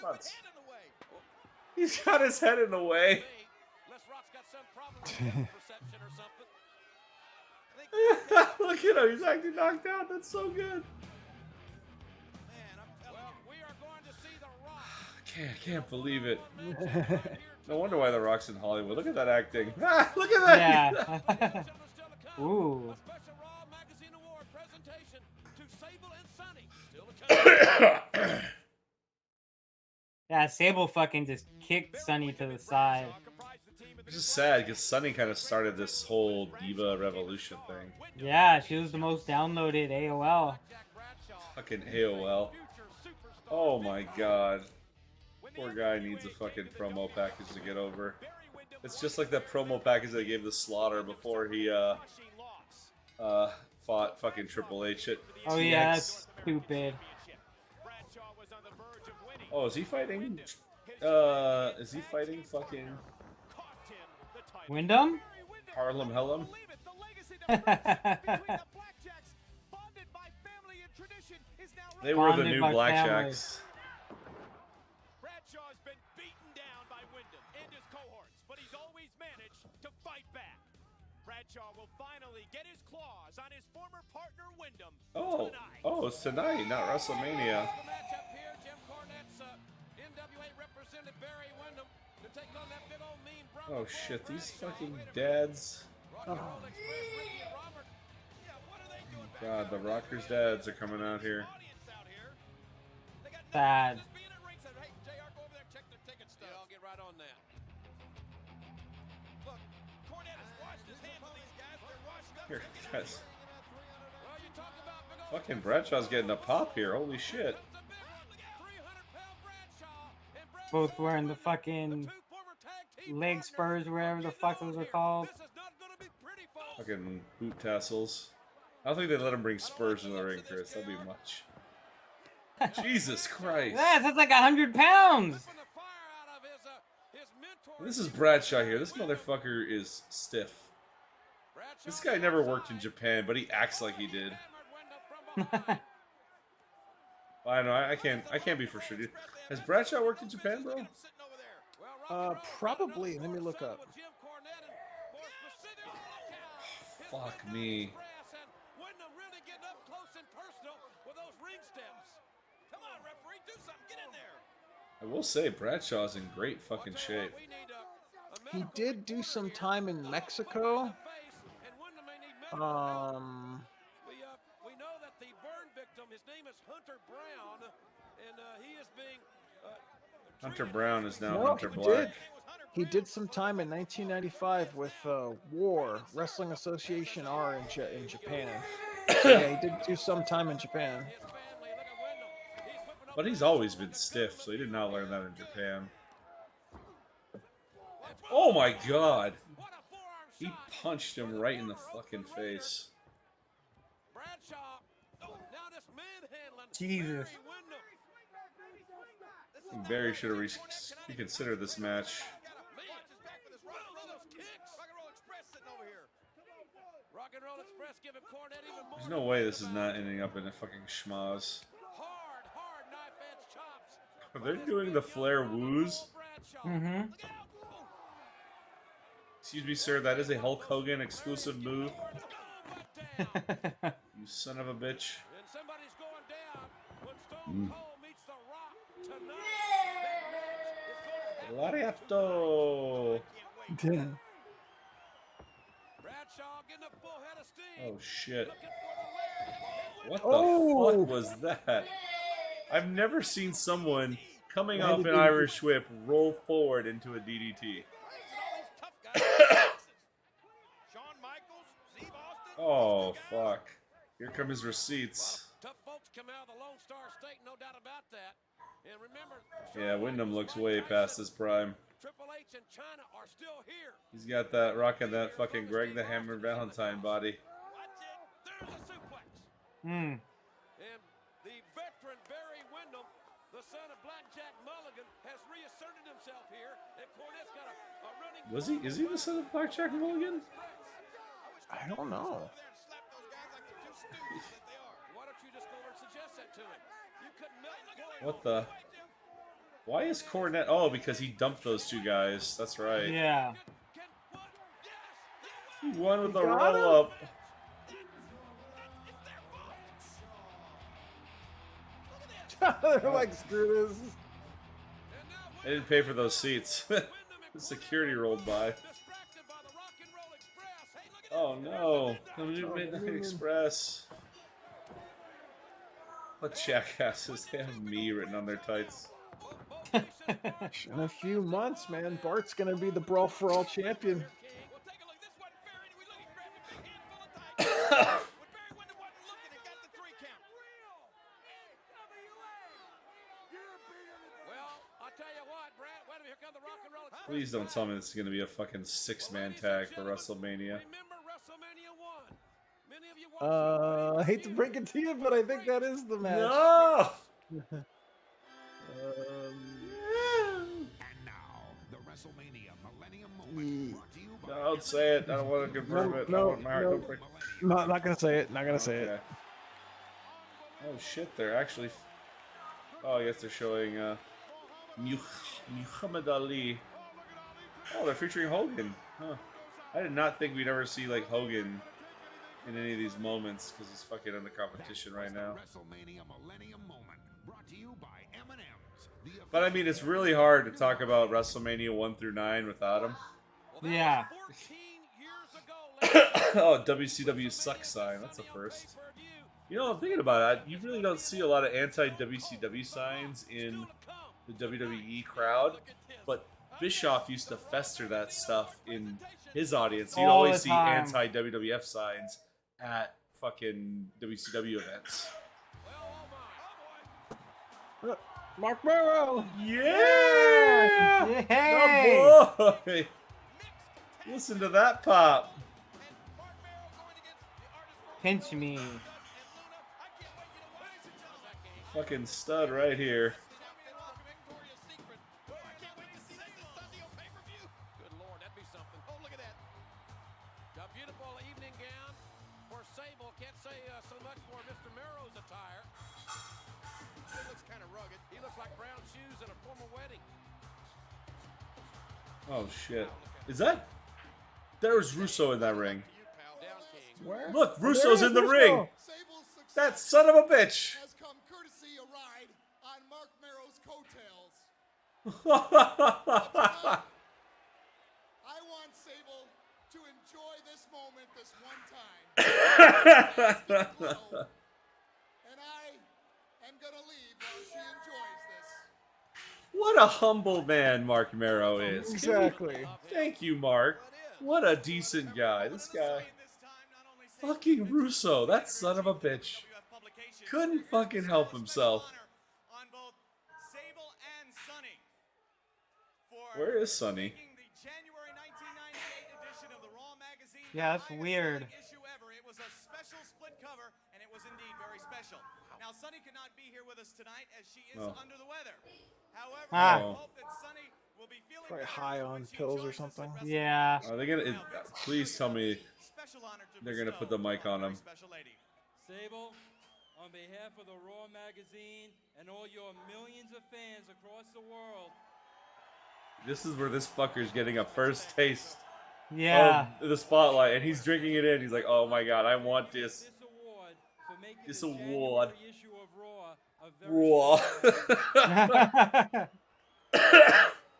months. He's got his head in the way. Les Rock's got some problem with perception or something. I think Look at him. He's actually knocked out. That's so good. Well, we are going to see The Rock. I can't believe it. No wonder why The Rock's in Hollywood. Look at that acting. Look at that. Yeah. Ooh. A special Raw Magazine Award presentation to Sable and Sonny. Still a chance. Yeah, Sable fucking just kicked Sonny to the side. It's just sad because Sunny kind of started this whole diva revolution thing. Yeah, she was the most downloaded AOL. Fucking AOL. Oh my god. Poor guy needs a fucking promo package to get over. It's just like that promo package they gave the Slaughter before he fought fucking Triple H at Oh TX. yeah, that's stupid. Oh, is he fighting? Is he fighting fucking Wyndham? Harlem Hellum? They were the Bonded new by Blackjacks. Bradshaw's been beaten down by Wyndham and his cohorts, but he's always managed to fight back. Bradshaw will finally get his claws on his former partner Wyndham tonight. Oh, it's tonight, not WrestleMania. The matchup here, Jim Cornette's NWA representative Barry Windham to take on that big old mean Bronco Oh shit, these fucking dads. Rock and Roll Express, Ricky and Robert. Yeah, what are they doing back God, the Rockers' dads are coming out here. audience out here? They got Sad. just being at ringside. Hey, JR, go over there, check their ticket stubs. Yeah, I'll get right on that. Look, Cornette has washed his hands of these guys. They're washed up. Here, guys. Well, you talk about big old Fucking Bradshaw's getting a pop here. Holy shit. the big 300-pound Bradshaw and Bradshaw Both wearing the fucking two former tag team leg partners spurs, whatever the getting fuck on those are here. called. This is not gonna be pretty, folks. Fucking boot tassels. I don't think they let him bring spurs in the ring, Chris. That'd be much. Jesus Christ. Yeah, that's like 100 pounds. Whipping the fire out of his mentor. This is Bradshaw here. This motherfucker is stiff. Bradshaw This guy never worked in Japan, but he acts like he did. hammered Windham from behind. I know. I can't be for sure, dude. Has Bradshaw worked in Japan, bro? Sitting over there. Well, Rock and Roll Probably. Express Let me look courtside up. with Jim Cornette and more specifically, look out. His Fuck me. brass and Windham really getting up close and personal with those ring steps. Come on, referee, do something. Get in there. I will say Bradshaw's in great fucking shape. We need a He medical did do some time in Mexico. and Windham may need medical help. We know that the burn victim, his name is Hunter Brown, and he is being Hunter Brown is now No, Hunter he Black. did. He did some time in 1995 with WAR, Wrestling Association R in Japan. So, yeah, he did do some time in Japan. his family. Look at Windham. He's whipping up But he's always been stiff, so he did not learn that in Japan. Oh my god. what a forearm He shot. punched him right in the fucking face. Bradshaw. Now this manhandling. Jesus. Barry Windham. Barry should have reconsidered this match. Watch his back with his rock and roll kicks. Rock and roll express sitting over here. Rock and Roll Express giving Cornette even more. There's no way this is not ending up in a fucking schmoz. Hard knife edge chops. Are they doing the Flair woos? Bradshaw. Mm-hmm. Excuse me, sir, that is a Hulk Hogan exclusive move. Down. You son of a bitch. And somebody's going down when Mm. Stone Cold meets The Rock tonight. That match is going to happen. Lariato. Bradshaw getting a full head of steam. Oh shit. Looking for the leg. What the Oh. fuck was that? I've never seen someone coming Why off did an they- Irish whip roll forward into a DDT. All these tough guys. Shawn Michaels, Steve Austin. Oh fuck. Here come his receipts. Tough folks come out of the Lone Star State, no doubt about that. And remember, Yeah, Wyndham looks way past his prime. Triple H and China are still here. He's got that rocking that fucking Greg the Hammer Valentine body. Watch it. There's a suplex. Hmm. And the veteran Barry Windham, the son of Blackjack Mulligan, has reasserted himself here. And Cornette's got a running. Is he the son of Blackjack Mulligan? I don't know. Over there and slap those guys like the two stooges that they are. Why don't you just go over and suggest that to him? You couldn't melt glory. What the? Why is Cornette? Oh, because he dumped those two guys. That's right. Yeah. What? Yes. He won with You a got him? roll up. They're like, screw this. I didn't pay for those seats. The security rolled by. Oh no, the Midnight Express. What jackasses? They have me written on their tights. In a few months, man, Bart's gonna be the Brawl for All champion. Please don't tell me this is gonna be a fucking 6-man tag for WrestleMania. I hate to break it to you, but I think that is the match. No! And now, the WrestleMania Millennium Moment brought to you by Don't say it. I don't want to confirm it. I No, want my heart no. to break. Not gonna say it. Not gonna say it. Okay. Oh shit, they're actually. Oh, I guess they're showing Muhammad Ali. Oh, they're featuring Hogan. Huh. I did not think we'd ever see like Hogan in any of these moments because he's fucking in the competition right now. WrestleMania Millennium Moment brought to you by M&M's. But I mean, it's really hard to talk about WrestleMania 1 through 9 without him. Yeah. Oh, WCW suck sign. That's a first. You know, I'm thinking about it. You really don't see a lot of anti-WCW signs in the WWE crowd, but Bischoff used to fester that stuff in his audience. You'd All always the see time. anti-WWF signs at fucking WCW events. Mark Barrow. Yeah! Yay! Oh boy! Listen to that pop. Pinch me. Fucking stud right here. Good Lord, that'd be something. Oh, look at that. A beautiful evening gown for Sable. Can't say so much for Mr. Merrow's attire. It looks kind of rugged. He looks like brown shoes at a formal wedding. Oh shit. Is that? There's Russo in that ring. Down King. Where? Look, Oh, Russo's there in the is ring. Russo. Sable's success That son of a bitch. has come courtesy a ride on Mark Merrow's coattails. I want Sable to enjoy this moment this one time. And I am gonna leave while she enjoys this. What a humble man Mark Merrow is. Exactly. Thank you, Mark. What a decent guy. This guy. Fucking Russo, that son of a bitch. Couldn't fucking help himself. On both Sable and Sonny for Where is Sonny? making the January 1998 edition of the Raw magazine Yeah, that's the highest weird. selling issue ever. It was a special split cover, and it was indeed very special. Now, Sonny could not be here with us tonight as she is Oh. under the weather. However, Ah. I hope that Sonny will be feeling Probably better high when on she pills or joins us at something. Yeah. Are they gonna? Please tell me Special honor to they're gonna bestow put the mic on him. a special lady. Sable, on behalf of the Raw magazine and all your millions of fans across the world, This is where this fucker's getting a first taste Yeah. of the spotlight, and he's drinking it in. He's like, "Oh my god, I want this." this award for making This the award. January issue of Raw a very Raw.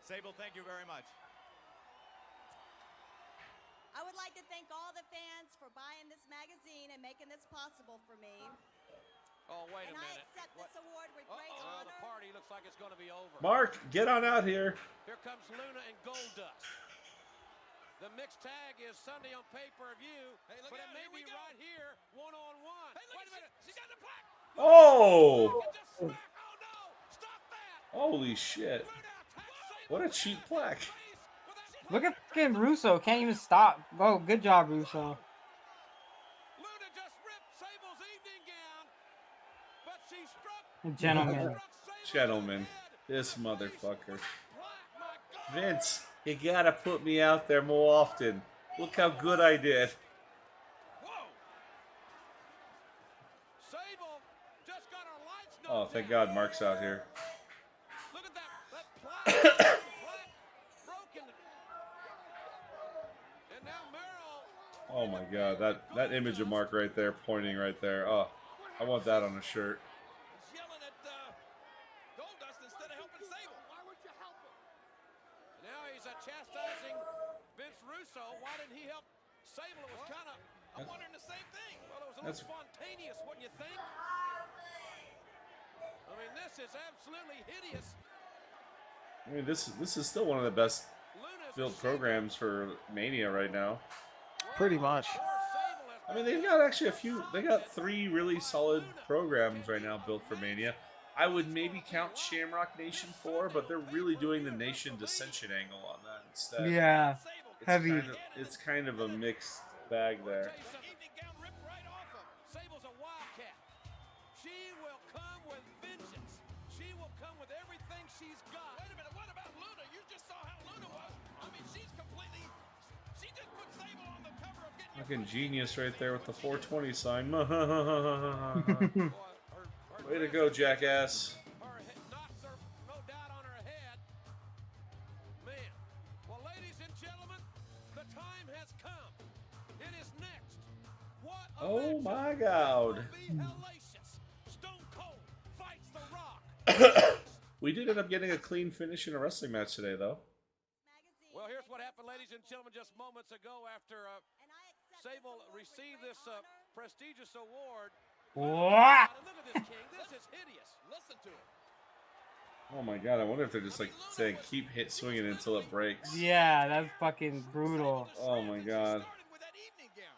Sable, thank you very much. I would like to thank all the fans for buying this magazine and making this possible for me. Oh, wait a And I minute. accept this award with great Uh-oh, the honor. party looks like it's going to be over. Mark, get on out here. Here comes Luna and Goldust. The mixed tag is Sunday on pay-per-view, but it may be right here, one-on-one. Hey, look, Wait a minute. she's got the plaque. Oh! It just smack. Oh, no. Stop that. Holy shit! Luna attacks Sable What a in the cheap face plaque. with that Look at fucking Russo. Can't even stop. Oh, good job, Russo. Luna just ripped Sable's evening gown, but she struck. Gentlemen. Gentlemen, this motherfucker. My God. Vince, you gotta put me out there more often. Look how good I did. Whoa. Sable just got her lights knocked Oh, thank out. God Mark's out here. Look at that plaque. Plaque broken. And now Merrill. Oh my God, that image of Mark right there, pointing right there. Oh, I want that on a shirt. He's yelling at instead of helping Sable. Why would you help him? Now he's chastising Vince Russo. Why didn't he help Sable? It was kind of... I'm wondering the same thing. Well, it was a little spontaneous, wouldn't you think? I mean, this is absolutely hideous. I mean, this is still one of the best built programs for Mania right now. Pretty much. I mean, they've got actually they got 3 really solid programs right now built for Mania. I would maybe count Shamrock Nation 4, but they're really doing the Nation Dissension angle on that instead. Yeah, heavy. It's kind of a mixed bag there. Evening gown ripped right off him. Sable's a wildcat. She will come with vengeance. She will come with everything she's got. Wait a minute, what about Luna? You just saw how Luna was. I mean, she just put Sable on the cover of Getting Fucking genius right there with the 420 sign. Way to go, jackass. Her knocks her, no doubt, on her head. Man. Well, ladies and gentlemen, the time has come. It is next. What a Oh matchup. my God. Will be hellacious. Stone Cold fights The Rock. We did end up getting a clean finish in a wrestling match today, though. Well, here's what happened, ladies and gentlemen, just moments ago after Sable received this prestigious award. What? And look at this, King. This is hideous. Listen to it. Oh my God, I wonder if they're just like saying keep hit swinging until it breaks. Yeah, that's fucking brutal. Oh my God. Started with that evening gown.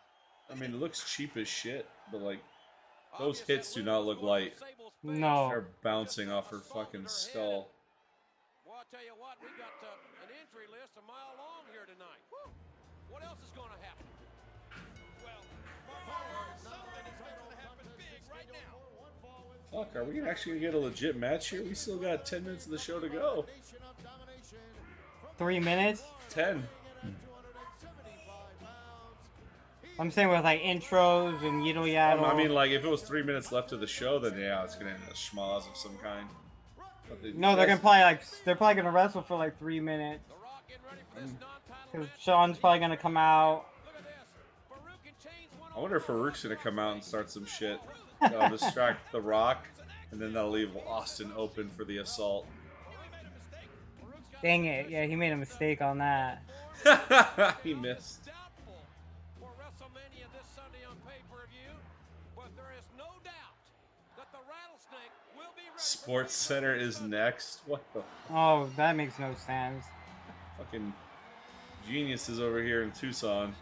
I mean, it looks cheap as shit, but like, those hits do not look light. No. They're bouncing off her fucking skull. Well, I'll tell you what, we got an injury list a mile long here tonight. Woo. What else is going to happen? Well, something is going to happen big right now. Fuck, are we actually gonna get a legit match here? We still got 10 minutes of the show to go. 3 minutes? 10. I'm saying with like intros and yiddle yaddle. I mean, like, if it was 3 minutes left of the show, then yeah, it's gonna end in a schmoz of some kind. But No, they're probably gonna wrestle for like 3 minutes. Cause Sean's probably gonna come out. I wonder if Farouk's gonna come out and start some shit. That'll distract The Rock, and then that'll leave Austin open for the assault. Dang it! Yeah, he made a mistake on that. He missed. For WrestleMania this Sunday on pay-per-view, but there is no doubt that the Rattlesnake will be ready. Sports Center is next. What the Oh, that makes no sense. fucking geniuses over here in Tucson.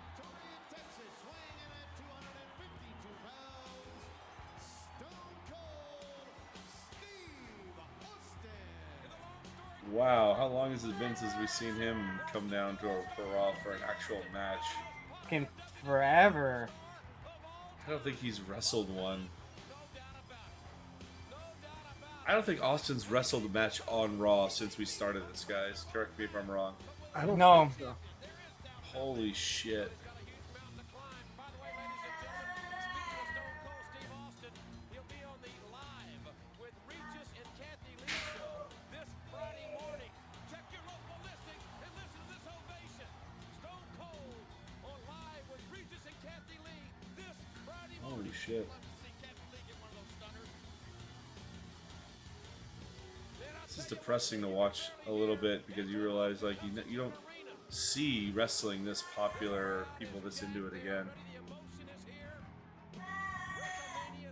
Wow, how long has it been since we've seen him come down to Raw for an actual match? Fucking forever. I don't think he's wrestled one. I don't think Austin's wrestled a match on Raw since we started this, guys. Correct me if I'm wrong. I don't No. think so. Holy shit. Holy shit. This is depressing to watch a little bit because you realize like you don't see wrestling this popular, people this into it again.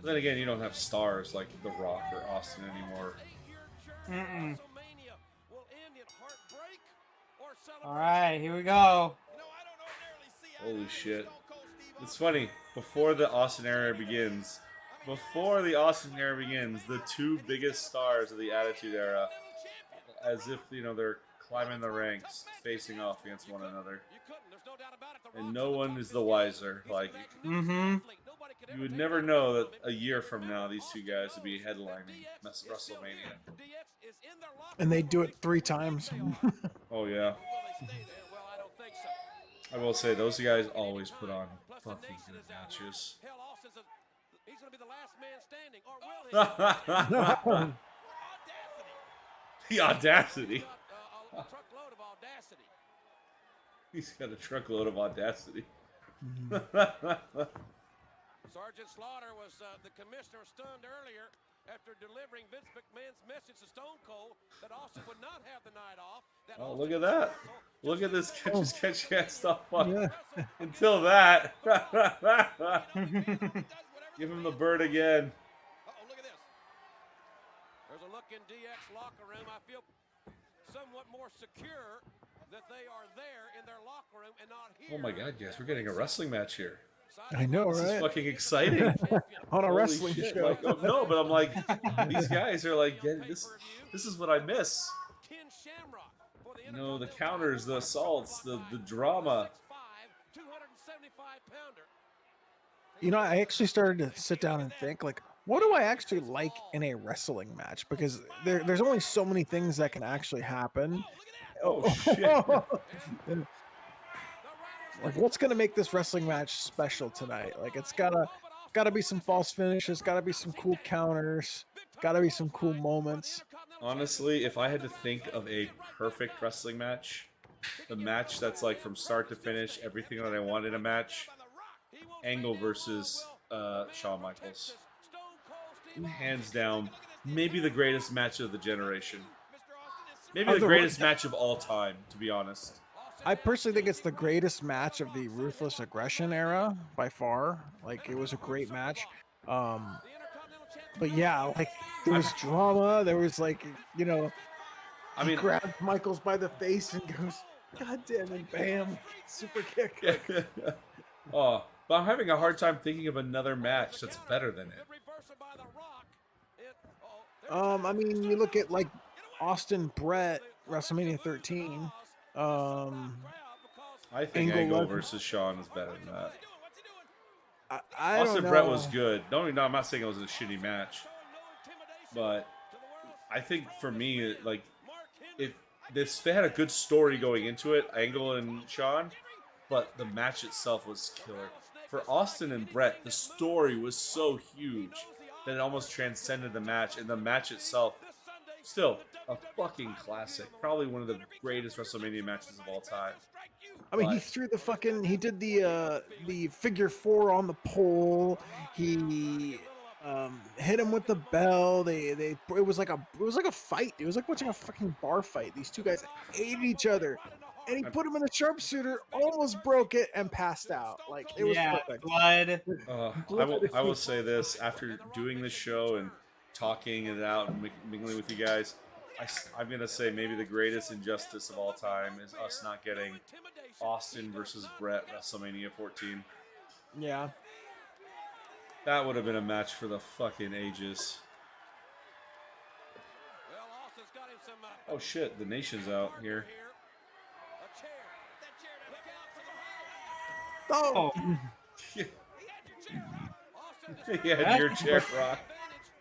But then again, you don't have stars like The Rock or Austin anymore. Mm-mm. All right, here we go. Holy shit. It's funny, before the Austin era begins, the two biggest stars of the Attitude Era, as if, you know, they're climbing the ranks, facing off against one another. And no one is the wiser. Like, you would never know that a year from now, these two guys would be headlining WrestleMania. And they do it 3 times. Oh, yeah. I will say, those guys always put on fucking good matches. He's going to be the last man standing, or will he? The audacity. A truckload of audacity. He's got a truckload of audacity. Sergeant Slaughter was the commissioner stunned earlier after delivering Vince McMahon's message to Stone Cold that Austin would not have the night off. Oh, look at that. Look at this catch stuff. Yeah. Until that. Give him the bird again. Uh-oh, look at this. There's a look in DX locker room. I feel somewhat more secure that they are there in their locker room and not here. Oh my God, guys, we're getting a wrestling match here. I know, This is right? fucking exciting. On a Holy wrestling shit, show. like, oh, no, but I'm like, these guys are like, getting this is what I miss. Ken Shamrock for the You know, the counters, the assaults, the drama. 275-pounder. You know, I actually started to sit down and think, like, what do I actually like in a wrestling match? Because there's only so many things that can actually happen. Oh, shit. Like, what's gonna make this wrestling match special tonight? Like, it's gotta be some false finishes, gotta be some cool counters, gotta be some cool moments. Honestly, if I had to think of a perfect wrestling match, the match that's like from start to finish, everything that I want in a match, Angle versus Shawn Michaels. Hands down, maybe the greatest match of the generation. Maybe the greatest match of all time, to be honest. I personally think it's the greatest match of the Ruthless Aggression era by far. Like, it was a great match. But yeah, like, there was drama. There was, like, you know, I mean, he grabs Michaels by the face and goes, "God damn it, bam, super kick." Like, oh, but I'm having a hard time thinking of another match that's better than it. I mean, you look at like Austin Brett WrestleMania 13. I think Angle versus Shawn is better than that. I Austin don't know. Brett was good. No, I'm not saying it was a shitty match, but I think for me, like, if they had a good story going into it, Angle and Shawn, but the match itself was killer. For Austin and Brett, the story was so huge that it almost transcended the match, and the match itself, still a fucking classic. Probably one of the greatest WrestleMania matches of all time. I mean, he threw the fucking. He did the figure four on the pole. He hit him with the bell. It was like a fight. It was like watching a fucking bar fight. These two guys hated each other, and he put him in the sharpshooter, almost broke it, and passed out. Like, it was perfect. Blood. I will say this: after doing this show and talking it out and mingling with you guys, I'm gonna say maybe the greatest injustice of all time is us not getting Austin versus Brett WrestleMania 14. Yeah. That would have been a match for the fucking ages. Oh shit, the nation's out here. Oh! Yeah, your chair, Rock.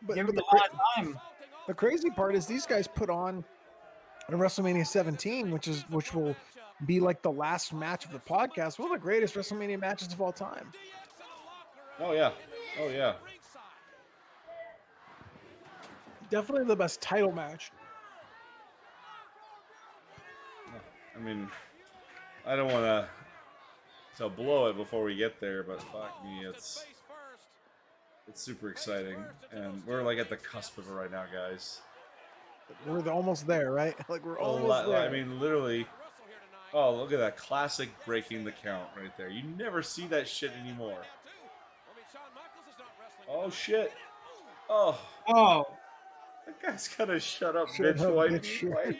But Give him a lot of time. The crazy part is these guys put on a WrestleMania 17, which will be like the last match of the podcast, one of the greatest WrestleMania matches of all time. Oh yeah. Oh yeah. Definitely the best title match. I mean, I don't want to blow it before we get there, but fuck me, it's super exciting, and we're like at the cusp of it right now, guys. We're almost there, right? Like, we're almost there. I mean, literally. Oh, look at that classic breaking the count right there. You never see that shit anymore. Oh shit. Oh. Oh. That guy's gotta shut up, bitch. White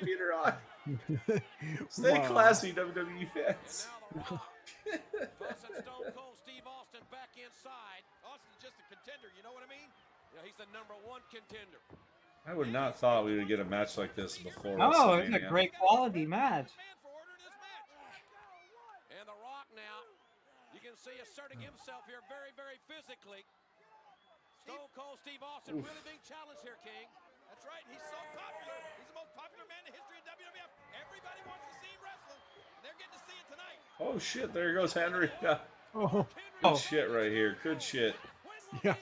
Peter on. Stay classy, WWE fans. Austin's just a contender, you know what I mean? Yeah, he's the #1 contender. I would not thought we would get a match like this before. Oh, it's a great quality match. And The Rock now, you can see asserting himself here very, very physically. Stone Cold Steve Austin really being challenged here, King. That's right, and he's so popular. He's the most popular man in the history of WWF. Everybody wants to see him wrestle, and they're getting to see it tonight. Oh shit, there goes Henry. Oh. Good shit right here. Good shit. Yeah.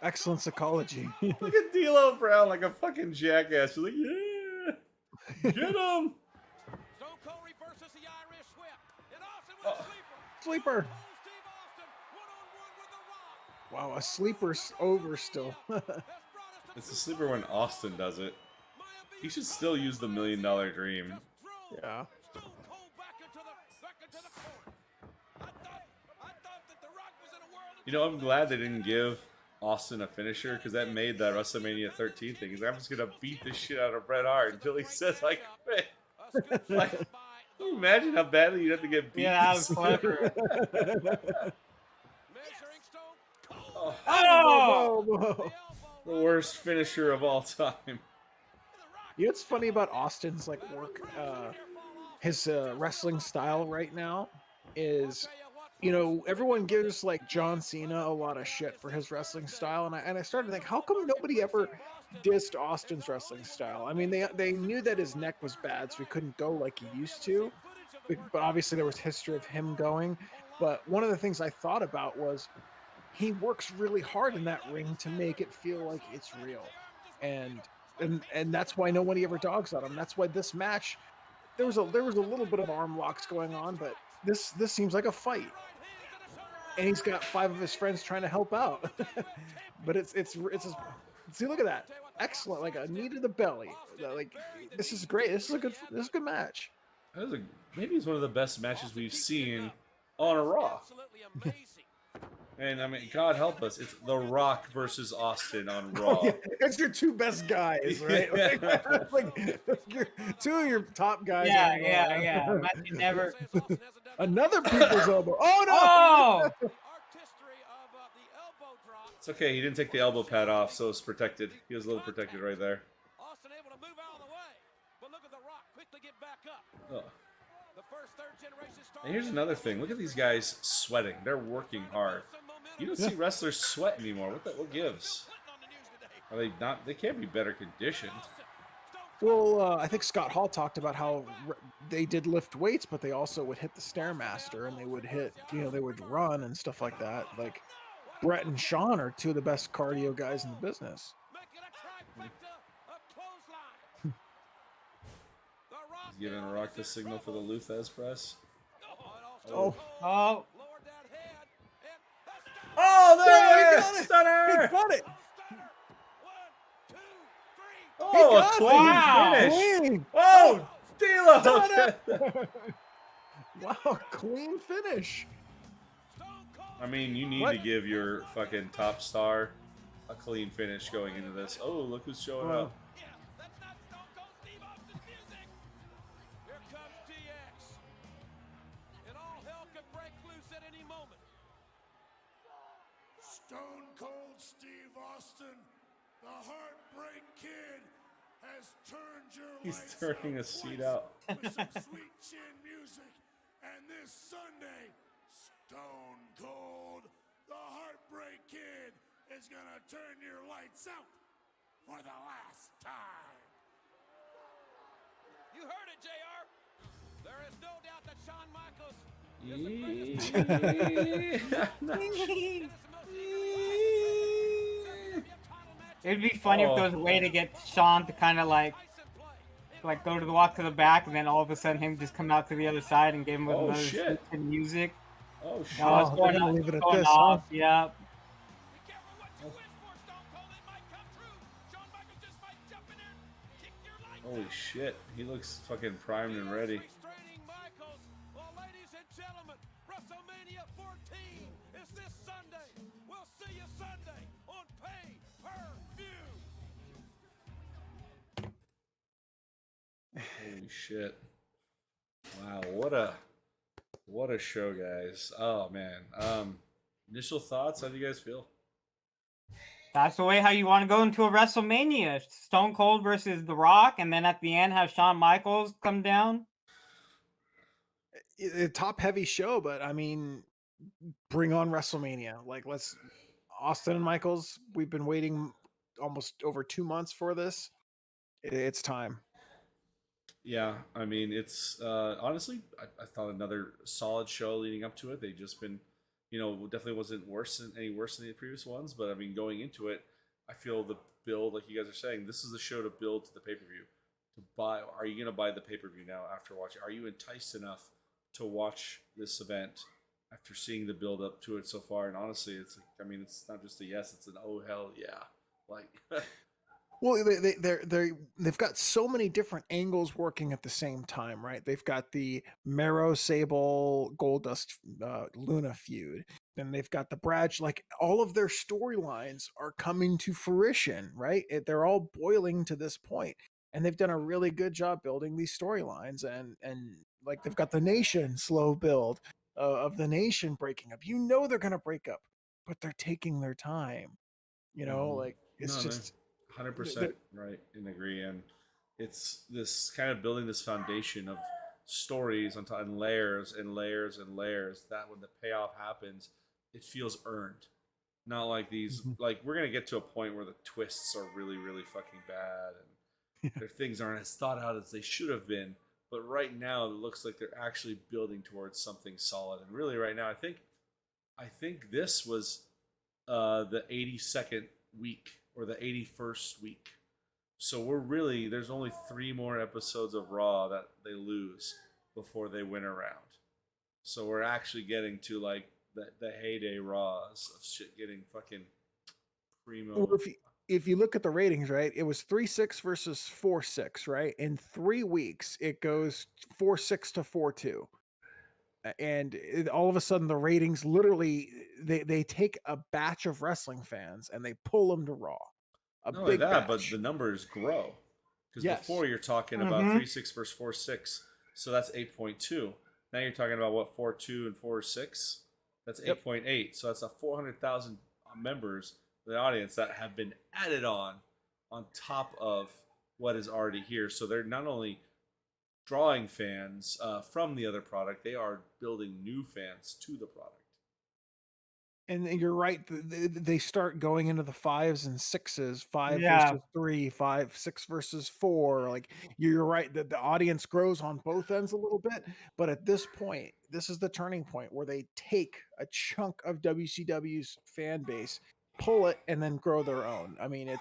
Excellent psychology. Look at D'Lo Brown like a fucking jackass. He's like, yeah, get him. Stone Cold reverses the Irish whip. And Austin with a sleeper. Sleeper. Wow, a sleeper's over still. It's a sleeper when Austin does it. He should still use the $1 Million Dream. Yeah. You know, I'm glad they didn't give Austin a finisher because that made that WrestleMania 13 thing. Because I'm just gonna beat the shit out of Bret Hart until he says I quit. Like, can you imagine how badly you'd have to get beat? Yeah, that was clever. Oh! The worst finisher of all time. You know what's funny about Austin's like work, his wrestling style right now is, you know, everyone gives like John Cena a lot of shit for his wrestling style, and I started to think, how come nobody ever dissed Austin's wrestling style? I mean, they knew that his neck was bad, so he couldn't go like he used to, but obviously there was history of him going. But one of the things I thought about was he works really hard in that ring to make it feel like it's real, and that's why nobody ever dogs on him. That's why this match, there was a little bit of arm locks going on, but this seems like a fight, and he's got 5 of his friends trying to help out. But it's see, look at that, excellent, like a knee to the belly. Like, this is great. This is a good match. Maybe it's one of the best matches we've seen on a Raw. And I mean, God help us, it's The Rock versus Austin on Raw. Oh, yeah. That's your 2 best guys, right? Like your 2 of your top guys. Yeah. Never. Another people's elbow. Oh no! It's okay. He didn't take the elbow pad off, so it's protected. He was a little protected right there. Austin able to move out of the way, but look at The Rock quickly get back up. Oh. The first third generation star. And here's another thing. Look at these guys sweating. They're working hard. You don't see wrestlers sweat anymore. What gives? Are they not? They can't be better conditioned. Well, I think Scott Hall talked about how they did lift weights, but they also would hit the Stairmaster, and they would hit, they would run and stuff like that. Like, Brett and Sean are 2 of the best cardio guys in the business. He's giving Rock the signal for the Luthez press. Oh, there it is! Stunner! He got it! Oh, a clean finish! Oh, D'Lo! Wow, clean finish. I mean, you need to give your fucking top star a clean finish going into this. Oh, look who's showing up. Stone Cold Steve Austin, the Heartbreak Kid, has turned your He's lights turning a seat out. with some sweet chin music. And this Sunday, Stone Cold, the Heartbreak Kid, is gonna turn your lights out for the last time. You heard it, JR. There is no doubt that Shawn Michaels It'd be funny if there was a way to get Sean to kind of like go to the walk to the back, and then all of a sudden him just come out to the other side and give him another shit. music. Oh shit! Going I'll leave it at going this, off, huh? yeah. Holy shit! He looks fucking primed and ready. Well, ladies and gentlemen, WrestleMania 14 is this Sunday. We'll see you Sunday on pay-per-view. Holy shit! Wow, what a show, guys! Oh man. Initial thoughts? How do you guys feel? That's the way how you want to go into a WrestleMania. Stone Cold versus The Rock, and then at the end have Shawn Michaels come down. A top heavy show, but I mean, bring on WrestleMania. Like, Austin and Michaels, we've been waiting almost over 2 months for this. It's time. Yeah, I mean, it's honestly, I thought another solid show leading up to it. They've just been, definitely wasn't any worse than the previous ones. But I mean, going into it, I feel the build, like you guys are saying, this is the show to build to the pay-per-view. Are you going to buy the pay-per-view now after watching? Are you enticed enough to watch this event after seeing the build up to it so far? And honestly, it's not just a yes, it's an oh hell yeah. Like, Well, they've got so many different angles working at the same time, right? They've got the Mero Sable Goldust Luna feud, then they've got the Brad. Like all of their storylines are coming to fruition, right? They're all boiling to this point, and they've done a really good job building these storylines. And like they've got the Nation slow build of the Nation breaking up. You know they're gonna break up, but they're taking their time. Like it's No, no, just 100% right and agree. And it's this kind of building this foundation of stories on top and layers and layers and layers that when the payoff happens, it feels earned. Not like these, like we're going to get to a point where the twists are really, really fucking bad and their things aren't as thought out as they should have been. But right now, it looks like they're actually building towards something solid. And really, right now, I think this was the 82nd week or the 81st week. So there's only 3 more episodes of Raw that they lose before they win a round. So we're actually getting to like the heyday Raws of shit getting fucking primo. Well, if you look at the ratings, right, it was 3-6 versus 4-6, right? In 3 weeks, it goes 4-6 to 4-2. And all of a sudden, the ratings literally they take a batch of wrestling fans and they pull them to Raw. Not only that, but the numbers grow. Because before you're talking about 3-6 versus 4-6, so that's 8.2. Now you're talking about what 4-2 and 4-6. That's 8.8. So that's a 400,000 members of the audience that have been added on top of what is already here. So they're not only drawing fans from the other product, they are building new fans to the product. And you're right. They start going into the 5s and 6s, 5 Yeah. versus 3, 5, 6 versus 4. Like you're right that the audience grows on both ends a little bit. But at this point, this is the turning point where they take a chunk of WCW's fan base, pull it, and then grow their own. I mean,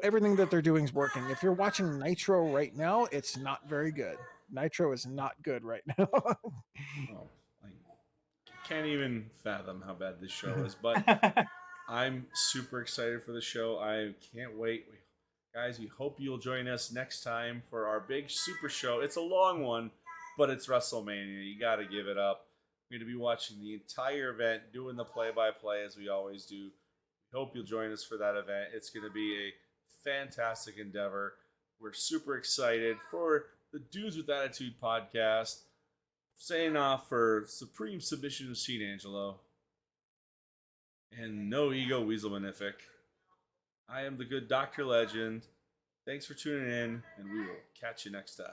everything that they're doing is working. If you're watching Nitro right now, it's not very good. Nitro is not good right now. I can't even fathom how bad this show is, but I'm super excited for the show. I can't wait. Guys, we hope you'll join us next time for our big super show. It's a long one, but it's WrestleMania. You got to give it up. We're going to be watching the entire event, doing the play-by-play as we always do. We hope you'll join us for that event. It's going to be a fantastic endeavor. We're super excited for the Dudes with Attitude podcast. Saying off for Supreme Submission of Seed Angelo. And No Ego Weasel Magnific. I am the good Dr. Legend. Thanks for tuning in, and we will catch you next time.